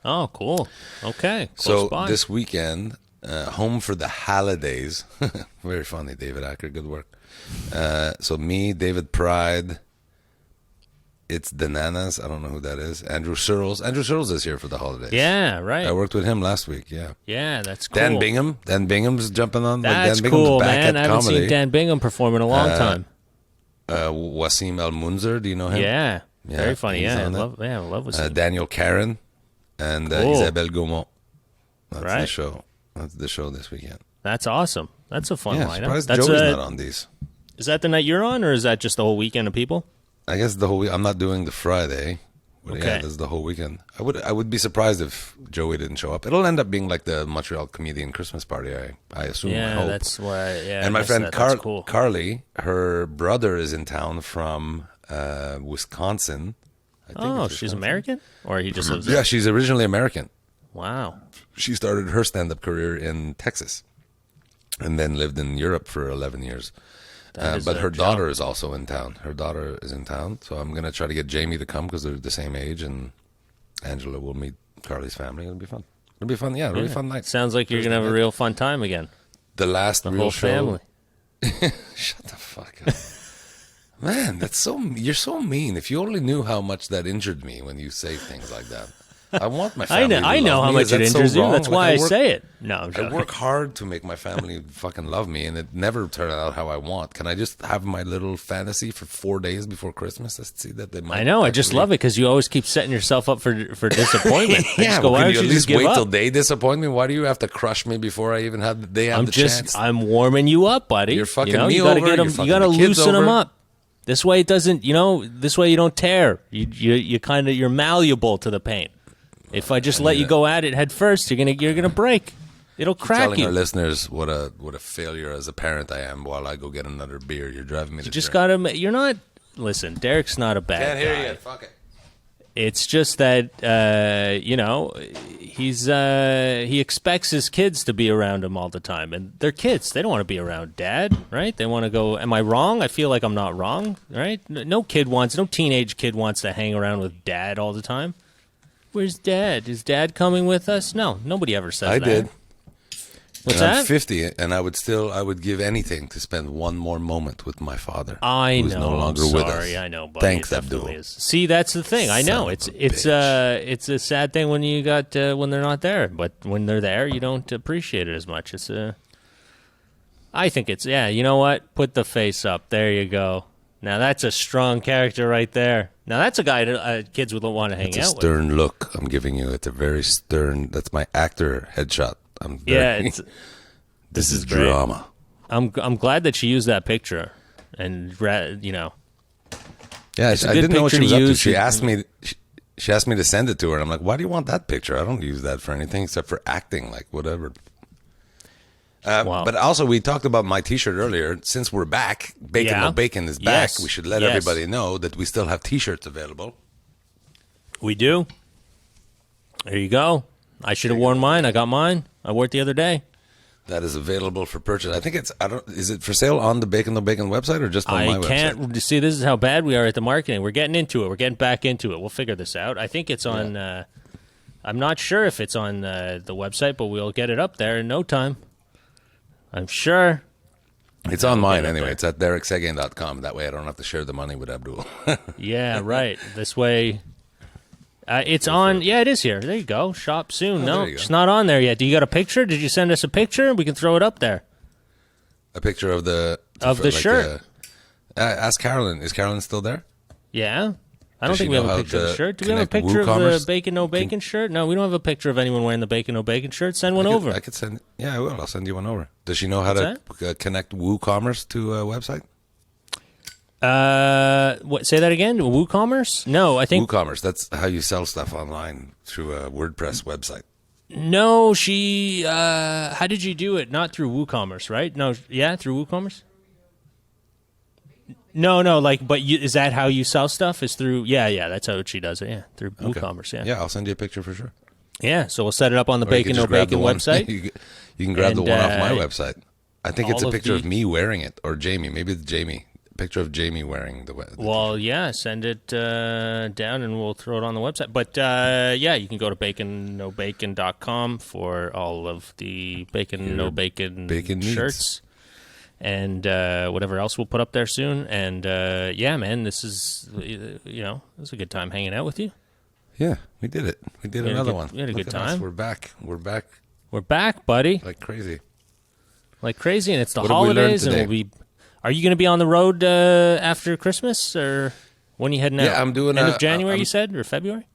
Speaker 1: Oh, cool. Okay.
Speaker 2: So this weekend, home for the holidays. Very funny, David Acker. Good work. So me, David Pride. It's the Nanas. I don't know who that is. Andrew Searles. Andrew Searles is here for the holidays.
Speaker 1: Yeah, right.
Speaker 2: I worked with him last week. Yeah.
Speaker 1: Yeah, that's cool.
Speaker 2: Dan Bingham. Dan Bingham's jumping on.
Speaker 1: That's
Speaker 2: Dan
Speaker 1: cool,
Speaker 2: back
Speaker 1: man.
Speaker 2: at
Speaker 1: I haven't
Speaker 2: comedy.
Speaker 1: seen Dan Bingham perform in a long time.
Speaker 2: Wasim El Munzer. Do you know him?
Speaker 1: Yeah. Very funny. Yeah, I love Wasim.
Speaker 2: Daniel Karen and Isabelle Gaumont. That's
Speaker 1: right.
Speaker 2: the show. That's the show this weekend.
Speaker 1: That's awesome. That's a fun lineup.
Speaker 2: Surprised Joey's not on these.
Speaker 1: Is that the night you're on, or is that just the whole weekend of people?
Speaker 2: I guess the whole week. I'm not doing the Friday. But
Speaker 1: Okay.
Speaker 2: yeah, this is the whole weekend. I would be surprised if Joey didn't show up. It'll end up being like the Montreal comedian Christmas party. I assume. I
Speaker 1: Yeah,
Speaker 2: hope.
Speaker 1: that's why. Yeah,
Speaker 2: And
Speaker 1: I
Speaker 2: my
Speaker 1: guess
Speaker 2: friend
Speaker 1: that's cool.
Speaker 2: Carly, her brother is in town from Wisconsin. I think
Speaker 1: Oh,
Speaker 2: it's
Speaker 1: she's
Speaker 2: Wisconsin.
Speaker 1: American, or he just lives
Speaker 2: Yeah,
Speaker 1: there.
Speaker 2: she's originally American.
Speaker 1: Wow.
Speaker 2: She started her stand-up career in Texas, and then lived in Europe for 11 years.
Speaker 1: That is
Speaker 2: But
Speaker 1: a
Speaker 2: her
Speaker 1: jump.
Speaker 2: daughter is also in town. Her daughter is in town, so I'm gonna try to get Jamie to come because they're the same age, and Angela will meet Carly's family. It'll be fun. It'll be fun. Yeah, it'll be a fun night.
Speaker 1: Sounds like you're gonna have a real fun time again.
Speaker 2: The last
Speaker 1: The
Speaker 2: real
Speaker 1: whole
Speaker 2: show.
Speaker 1: family.
Speaker 2: Shut the fuck up. Man, you're so mean. If you only knew how much that injured me when you say things like that. I want my family
Speaker 1: I
Speaker 2: to
Speaker 1: know
Speaker 2: love
Speaker 1: how
Speaker 2: me.
Speaker 1: much
Speaker 2: Is that
Speaker 1: it
Speaker 2: so
Speaker 1: injures you.
Speaker 2: wrong?
Speaker 1: That's
Speaker 2: Like,
Speaker 1: why I
Speaker 2: work-
Speaker 1: say it. No, I'm
Speaker 2: I
Speaker 1: joking.
Speaker 2: work hard to make my family fucking love me, and it never turned out how I want. Can I just have my little fantasy for 4 days before Christmas? Let's see that they might.
Speaker 1: I know. I just
Speaker 2: actually-
Speaker 1: love it because you always keep setting yourself up for disappointment. I
Speaker 2: Yeah,
Speaker 1: just go,
Speaker 2: but
Speaker 1: why
Speaker 2: can
Speaker 1: don't
Speaker 2: you
Speaker 1: you
Speaker 2: at
Speaker 1: just
Speaker 2: least
Speaker 1: give
Speaker 2: wait till
Speaker 1: up?
Speaker 2: they disappoint me? Why do you have to crush me before I even have they have
Speaker 1: I'm
Speaker 2: the
Speaker 1: just,
Speaker 2: chance?
Speaker 1: I'm warming you up, buddy.
Speaker 2: You're fucking
Speaker 1: you know,
Speaker 2: me
Speaker 1: you gotta
Speaker 2: over,
Speaker 1: get
Speaker 2: you're
Speaker 1: them.
Speaker 2: fucking
Speaker 1: You gotta
Speaker 2: the kids
Speaker 1: loosen them
Speaker 2: over.
Speaker 1: up. This way, it doesn't. This way you don't tear. You kind of you're malleable to the pain. If I just let you go at it head first, you're gonna break. It'll crack
Speaker 2: Telling
Speaker 1: you.
Speaker 2: our listeners what a failure as a parent I am while I go get another beer. You're driving me to
Speaker 1: You just
Speaker 2: drink.
Speaker 1: gotta. You're not. Listen, Derek's not a bad
Speaker 2: Can't
Speaker 1: guy.
Speaker 2: hear you. Fuck it.
Speaker 1: It's just that he expects his kids to be around him all the time, and they're kids. They don't want to be around dad, right? They want to go. Am I wrong? I feel like I'm not wrong, right? No teenage kid wants to hang around with dad all the time. Where's dad? Is dad coming with us? No, nobody ever says
Speaker 2: I
Speaker 1: that.
Speaker 2: did.
Speaker 1: What's
Speaker 2: And I'm
Speaker 1: that?
Speaker 2: 50, and I would give anything to spend one more moment with my father.
Speaker 1: I
Speaker 2: who's
Speaker 1: know.
Speaker 2: no longer
Speaker 1: I'm
Speaker 2: with
Speaker 1: sorry.
Speaker 2: us.
Speaker 1: I know, buddy.
Speaker 2: Thanks,
Speaker 1: It definitely
Speaker 2: Abdul.
Speaker 1: is. See, that's the thing. I know.
Speaker 2: Son
Speaker 1: It's
Speaker 2: of a
Speaker 1: it's it's a sad thing when you got when they're not there, but when they're there, you don't appreciate it as much. I think it's You know what? Put the face up. There you go. Now that's a strong character right there. Now that's a guy that kids would want to hang
Speaker 2: It's a
Speaker 1: out with.
Speaker 2: stern look I'm giving you. It's a very stern. That's my actor headshot.
Speaker 1: Yeah, it's,
Speaker 2: this is
Speaker 1: great.
Speaker 2: drama.
Speaker 1: I'm glad that she used that picture, and
Speaker 2: Yeah,
Speaker 1: It's a
Speaker 2: I
Speaker 1: good
Speaker 2: didn't know what she
Speaker 1: picture
Speaker 2: was
Speaker 1: to
Speaker 2: up to.
Speaker 1: use.
Speaker 2: She asked me. She asked me to send it to her, and I'm like, "Why do you want that picture? I don't use that for anything except for acting, like whatever."
Speaker 1: Wow.
Speaker 2: But also, we talked about my T-shirt earlier. Since we're back, Bacon
Speaker 1: Yeah.
Speaker 2: No Bacon is back.
Speaker 1: Yes.
Speaker 2: We should let
Speaker 1: Yes.
Speaker 2: everybody know that we still have T-shirts available.
Speaker 1: we do. There you go. I should have worn mine. I got mine. I wore it the other day.
Speaker 2: That is available for purchase. I think it's. I don't. Is it for sale on the Bacon No Bacon website or just on my
Speaker 1: I
Speaker 2: website?
Speaker 1: can't see. This is how bad we are at the marketing. We're getting into it. We're getting back into it. We'll figure this out. I think it's on. I'm not sure if it's on the website, but we'll get it up there in no time. I'm sure.
Speaker 2: It's on mine
Speaker 1: it up
Speaker 2: anyway.
Speaker 1: there.
Speaker 2: It's at dereksegain.com. That way I don't have to share the money with Abdul.
Speaker 1: Yeah, right. This way. It's on. Yeah, it is here. There you go. Shop soon.
Speaker 2: Oh,
Speaker 1: no,
Speaker 2: there you go.
Speaker 1: it's not on there yet. Do you got a picture? Did you send us a picture? We can throw it up there.
Speaker 2: A picture of the
Speaker 1: shirt.
Speaker 2: Ask Carolyn. Is Carolyn still there?
Speaker 1: Yeah. I don't
Speaker 2: Does
Speaker 1: think
Speaker 2: she
Speaker 1: we have
Speaker 2: know
Speaker 1: a
Speaker 2: how
Speaker 1: picture of the
Speaker 2: to
Speaker 1: shirt. Do we have a
Speaker 2: connect
Speaker 1: picture of
Speaker 2: WooCommerce?
Speaker 1: the Bacon No Bacon shirt? No, we don't have a picture of anyone wearing the Bacon No Bacon shirt. Send one over.
Speaker 2: I could send. Yeah, I will. I'll send you one over. Does she know how
Speaker 1: What's
Speaker 2: to connect WooCommerce to a website?
Speaker 1: What? Say that again. WooCommerce? No, I think
Speaker 2: WooCommerce. That's how you sell stuff online through a WordPress website.
Speaker 1: no. She. How did you do it? Not through WooCommerce, right? No. Yeah, through WooCommerce. No. But is that how you sell stuff? Is through? Yeah. That's how she does it. Yeah, through WooCommerce. Yeah.
Speaker 2: Yeah, I'll send you a picture for sure.
Speaker 1: Yeah. So we'll set it up on the
Speaker 2: Or you
Speaker 1: Bacon
Speaker 2: can
Speaker 1: No
Speaker 2: just grab
Speaker 1: Bacon
Speaker 2: the one-
Speaker 1: website.
Speaker 2: you can grab the
Speaker 1: And,
Speaker 2: one off my website. I think it's
Speaker 1: all
Speaker 2: a
Speaker 1: of
Speaker 2: picture of
Speaker 1: the-
Speaker 2: me wearing it, or Jamie. Maybe it's Jamie. A picture of Jamie wearing the.
Speaker 1: Well, yeah, send it down and we'll throw it on the website. But, you can go to baconnobacon.com for all of the Bacon No Bacon,
Speaker 2: bacon needs.
Speaker 1: shirts and whatever else we'll put up there soon. And, man, this is, it was a good time hanging out with you.
Speaker 2: Yeah, we did it. We did
Speaker 1: We had a
Speaker 2: another
Speaker 1: good-
Speaker 2: one.
Speaker 1: we had a
Speaker 2: Look
Speaker 1: good
Speaker 2: at us.
Speaker 1: time.
Speaker 2: We're back. We're back
Speaker 1: We're back, buddy,
Speaker 2: like crazy.
Speaker 1: like crazy. And it's the
Speaker 2: What have we learned
Speaker 1: holidays. And
Speaker 2: today?
Speaker 1: we'll be. Are you going to be on the road after Christmas or when you heading out?
Speaker 2: Yeah, I'm doing
Speaker 1: end
Speaker 2: a-
Speaker 1: of January,
Speaker 2: I'm-
Speaker 1: you said, or February?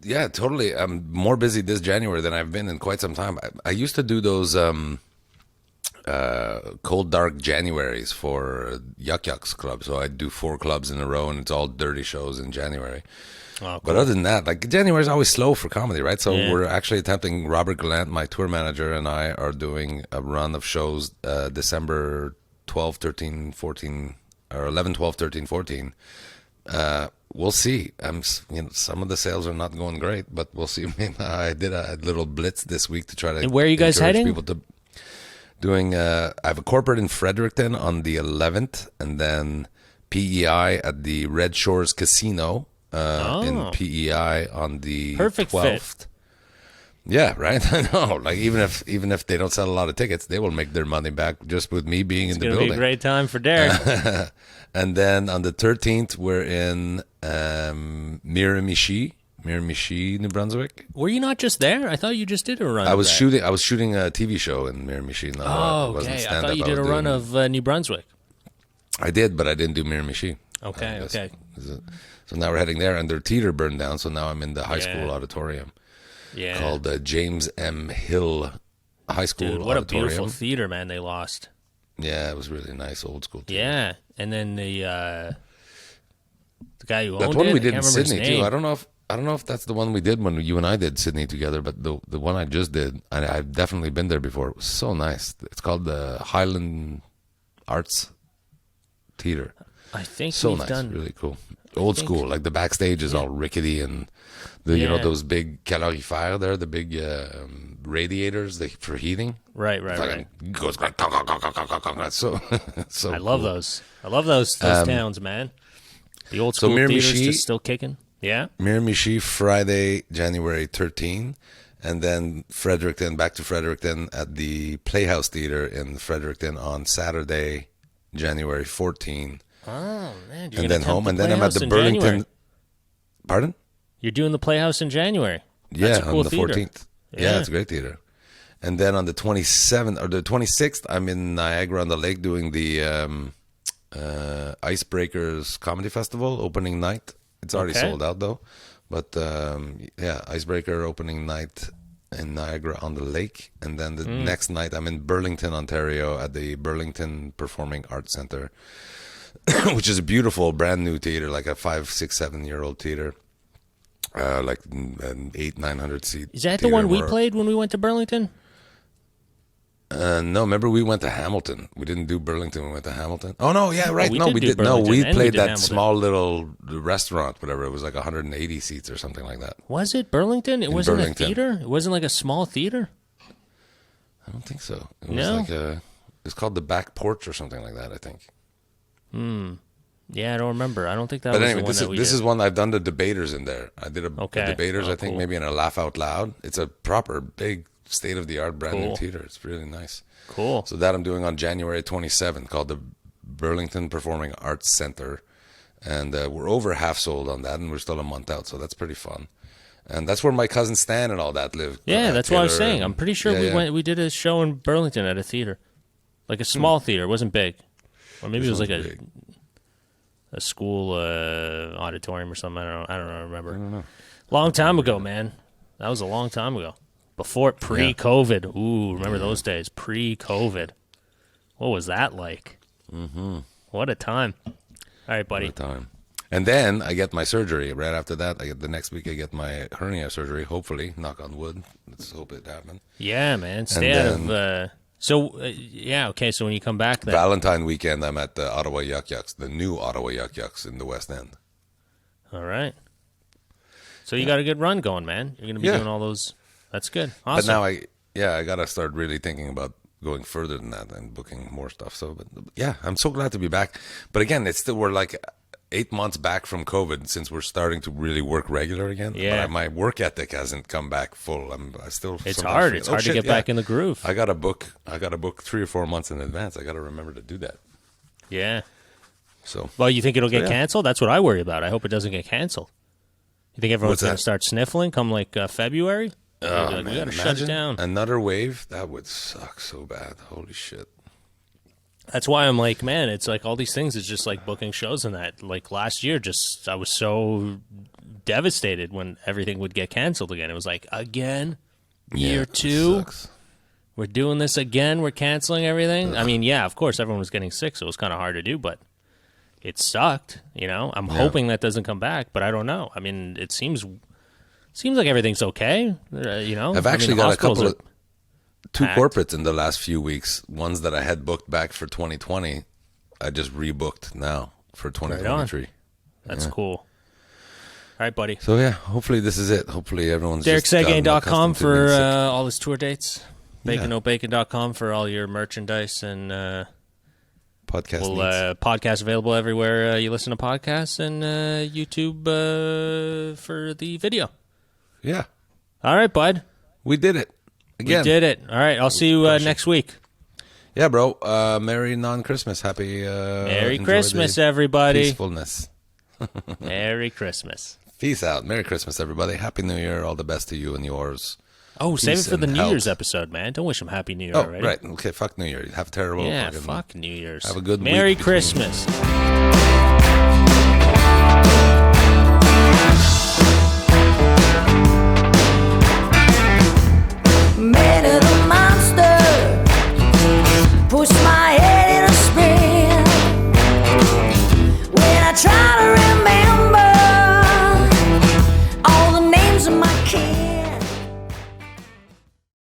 Speaker 2: Yeah, totally. I'm more busy this January than I've been in quite some time. I used to do those cold dark Januaries for Yuck Yucks Club. So I do 4 clubs in a row, and it's all dirty shows in January.
Speaker 1: Oh, cool.
Speaker 2: But other than that, like January is always slow for comedy, right? So
Speaker 1: Yeah.
Speaker 2: we're actually attempting. Robert Gallant, my tour manager, and I are doing a run of shows December 12, 13, 14, or 11, 12, 13, 14. We'll see. Some of the sales are not going great, but we'll see. I did a little blitz this week to try to.
Speaker 1: And where are you guys
Speaker 2: encourage
Speaker 1: heading?
Speaker 2: People to doing. I have a corporate in Fredericton on the 11th, and then PEI at the Red Shores Casino in PEI on the
Speaker 1: Perfect
Speaker 2: 12th.
Speaker 1: fit.
Speaker 2: Yeah, right. I know. Like even if they don't sell a lot of tickets, they will make their money back just with me being in the
Speaker 1: It's
Speaker 2: building.
Speaker 1: gonna be a great time for Derek.
Speaker 2: And then on the 13th, we're in Miramichi, New Brunswick.
Speaker 1: Were you not just there? I thought you just did a run.
Speaker 2: I was
Speaker 1: of that.
Speaker 2: shooting a TV show in Miramichi. No,
Speaker 1: Oh,
Speaker 2: it wasn't
Speaker 1: okay. I
Speaker 2: stand-up.
Speaker 1: thought you did a
Speaker 2: was
Speaker 1: run
Speaker 2: doing-
Speaker 1: of New Brunswick.
Speaker 2: I did, but I didn't do Miramichi.
Speaker 1: Okay, okay.
Speaker 2: So now we're heading there, and their theater burned down. So now I'm in the high school auditorium
Speaker 1: Yeah.
Speaker 2: called James M. Hill High School
Speaker 1: Dude, what a
Speaker 2: Auditorium.
Speaker 1: beautiful theater, man, they lost.
Speaker 2: Yeah, it was really nice, old school theater.
Speaker 1: Yeah. And then the guy who
Speaker 2: That
Speaker 1: owned
Speaker 2: one
Speaker 1: it,
Speaker 2: we
Speaker 1: I
Speaker 2: did
Speaker 1: can't
Speaker 2: in
Speaker 1: remember his
Speaker 2: Sydney
Speaker 1: name.
Speaker 2: too. I don't know if that's the one we did when you and I did Sydney together, but the one I just did, I've definitely been there before. It was so nice. It's called the Highland Arts Theater.
Speaker 1: I think
Speaker 2: So
Speaker 1: we've
Speaker 2: nice,
Speaker 1: done
Speaker 2: really cool. Old school, like the backstage is all rickety and you know
Speaker 1: Yeah.
Speaker 2: those big calorifères there, the big radiators for heating.
Speaker 1: right.
Speaker 2: It goes like so. So
Speaker 1: I love
Speaker 2: cool.
Speaker 1: those. I love those towns, man. The old
Speaker 2: so
Speaker 1: school theaters
Speaker 2: Miramichi-
Speaker 1: just still kicking. Yeah.
Speaker 2: Miramichi Friday, January 13, and then Fredericton, back to Fredericton at the Playhouse Theater in Fredericton on Saturday, January 14,
Speaker 1: Oh man. You're
Speaker 2: and
Speaker 1: gonna
Speaker 2: then
Speaker 1: attempt
Speaker 2: home,
Speaker 1: the
Speaker 2: and then I'm at
Speaker 1: Playhouse
Speaker 2: the
Speaker 1: in
Speaker 2: Burlington.
Speaker 1: January.
Speaker 2: Pardon?
Speaker 1: You're doing the Playhouse in January. That's
Speaker 2: Yeah,
Speaker 1: a cool
Speaker 2: on the
Speaker 1: theater.
Speaker 2: 14th. Yeah.
Speaker 1: Yeah.
Speaker 2: It's a great theater. And then on the 27th or the 26th, I'm in Niagara on the Lake doing the Icebreakers Comedy Festival opening night. It's already
Speaker 1: Okay.
Speaker 2: sold out though, but Icebreaker opening night in Niagara on the Lake, and then the next night I'm in Burlington, Ontario, at the Burlington Performing Arts Center, which is a beautiful brand new theater, like a 5, 6, 7-year-old theater, like an 800-900 seat.
Speaker 1: Is that the
Speaker 2: theater
Speaker 1: one we
Speaker 2: where-
Speaker 1: played when we went to Burlington?
Speaker 2: No, remember we went to Hamilton. We didn't do Burlington. We went to Hamilton. Oh no, yeah, right.
Speaker 1: we
Speaker 2: No,
Speaker 1: did
Speaker 2: we
Speaker 1: do
Speaker 2: did. No,
Speaker 1: Burlington
Speaker 2: we
Speaker 1: and we
Speaker 2: played
Speaker 1: did
Speaker 2: that
Speaker 1: Hamilton.
Speaker 2: small little restaurant, whatever. It was like 180 seats or something like that.
Speaker 1: Was it Burlington? It wasn't
Speaker 2: Burlington.
Speaker 1: a theater? It wasn't like a small theater?
Speaker 2: I don't think so. It was
Speaker 1: No?
Speaker 2: like it's called the Back Porch or something like that, I think.
Speaker 1: Yeah, I don't remember. I don't think that
Speaker 2: But
Speaker 1: was
Speaker 2: anyway,
Speaker 1: the one that we
Speaker 2: this
Speaker 1: did.
Speaker 2: is one I've done the debaters in there. I did a
Speaker 1: Okay.
Speaker 2: debaters,
Speaker 1: Oh,
Speaker 2: I think
Speaker 1: cool.
Speaker 2: maybe in a Laugh Out Loud. It's a proper big state of the art brand new
Speaker 1: Cool.
Speaker 2: theater. It's really nice.
Speaker 1: Cool.
Speaker 2: So that I'm doing on January 27th, called the Burlington Performing Arts Center, and we're over half sold on that, and we're still a month out, so that's pretty fun. And that's where my cousin Stan and all that live.
Speaker 1: Yeah, that's what I was
Speaker 2: Taylor
Speaker 1: saying.
Speaker 2: and-
Speaker 1: I'm pretty sure
Speaker 2: yeah, yeah.
Speaker 1: we did a show in Burlington at a theater. Like a small theater. It wasn't big. Or maybe it was like
Speaker 2: one's big.
Speaker 1: a school auditorium or something. I don't remember. Long time ago, man. That was a long time ago. Before pre-COVID. Ooh, remember those days? Pre-COVID. What was that like? Mm-hmm. What a time. All right, buddy.
Speaker 2: At the time. And then I get my surgery. Right after that, the next week I get my hernia surgery. Hopefully, knock on wood. Let's hope it happens.
Speaker 1: Yeah, man. Stay
Speaker 2: And
Speaker 1: out of... yeah, okay, so when you come back then...
Speaker 2: Valentine weekend, I'm at the Ottawa Yuck Yucks, the new Ottawa Yuck Yucks in the West End.
Speaker 1: All right. So you got a good run going, man. You're going to be
Speaker 2: Yeah.
Speaker 1: doing all those... That's good.
Speaker 2: But
Speaker 1: Awesome.
Speaker 2: now I got to start really thinking about going further than that and booking more stuff. So, but yeah, I'm so glad to be back. But again, we're like 8 months back from COVID since we're starting to really work regular again.
Speaker 1: Yeah.
Speaker 2: But my work ethic hasn't come back full. I still.
Speaker 1: It's
Speaker 2: sometimes
Speaker 1: hard.
Speaker 2: feel,
Speaker 1: It's
Speaker 2: "Oh,
Speaker 1: hard to
Speaker 2: shit,
Speaker 1: get
Speaker 2: yeah,
Speaker 1: back in the groove.
Speaker 2: I got to book 3 or 4 months in advance. I got to remember to do that.
Speaker 1: Yeah.
Speaker 2: So
Speaker 1: Well, you think it'll get
Speaker 2: yeah.
Speaker 1: canceled? That's what I worry about. I hope it doesn't get canceled. You think everyone's
Speaker 2: What's
Speaker 1: going to
Speaker 2: that?
Speaker 1: start sniffling come like February?
Speaker 2: Oh,
Speaker 1: Like, we
Speaker 2: man,
Speaker 1: got to shut it
Speaker 2: imagine
Speaker 1: down.
Speaker 2: another wave. That would suck so bad. Holy shit.
Speaker 1: That's why I'm like, man, it's like all these things is just like booking shows and that. Like last year, just I was so devastated when everything would get canceled again. It was like, again?
Speaker 2: Yeah,
Speaker 1: Year
Speaker 2: it
Speaker 1: 2?
Speaker 2: sucks.
Speaker 1: We're doing this again. We're canceling everything. I mean, yeah, of course, everyone was getting sick, so it was kind of hard to do, but it sucked. I'm hoping that doesn't come back, but I don't know. I mean, it seems like everything's okay.
Speaker 2: I've actually got a couple of two corporates in the last few weeks. Ones that I had booked back for 2020, I just rebooked now for 2023.
Speaker 1: Right, that's cool. All right, buddy.
Speaker 2: So, yeah, hopefully this is it. Hopefully everyone's
Speaker 1: DerekSegain.com for all his tour dates. BaconOBacon.com for all your merchandise and podcast available everywhere you listen to podcasts, and YouTube for the video.
Speaker 2: Yeah.
Speaker 1: All right, bud.
Speaker 2: We did it. Again.
Speaker 1: We did it. All right, I'll see you next week.
Speaker 2: Yeah, bro. Merry non-Christmas. Happy
Speaker 1: Merry Christmas, everybody.
Speaker 2: Peacefulness.
Speaker 1: Merry Christmas.
Speaker 2: Peace out. Merry Christmas, everybody. Happy New Year. All the best to you and yours.
Speaker 1: Oh, save it for the New Year's episode, man. Don't wish them Happy New Year already.
Speaker 2: Right. Okay, fuck New Year. Have a terrible
Speaker 1: fuck New Year's.
Speaker 2: Have a good
Speaker 1: Merry
Speaker 2: week
Speaker 1: Christmas.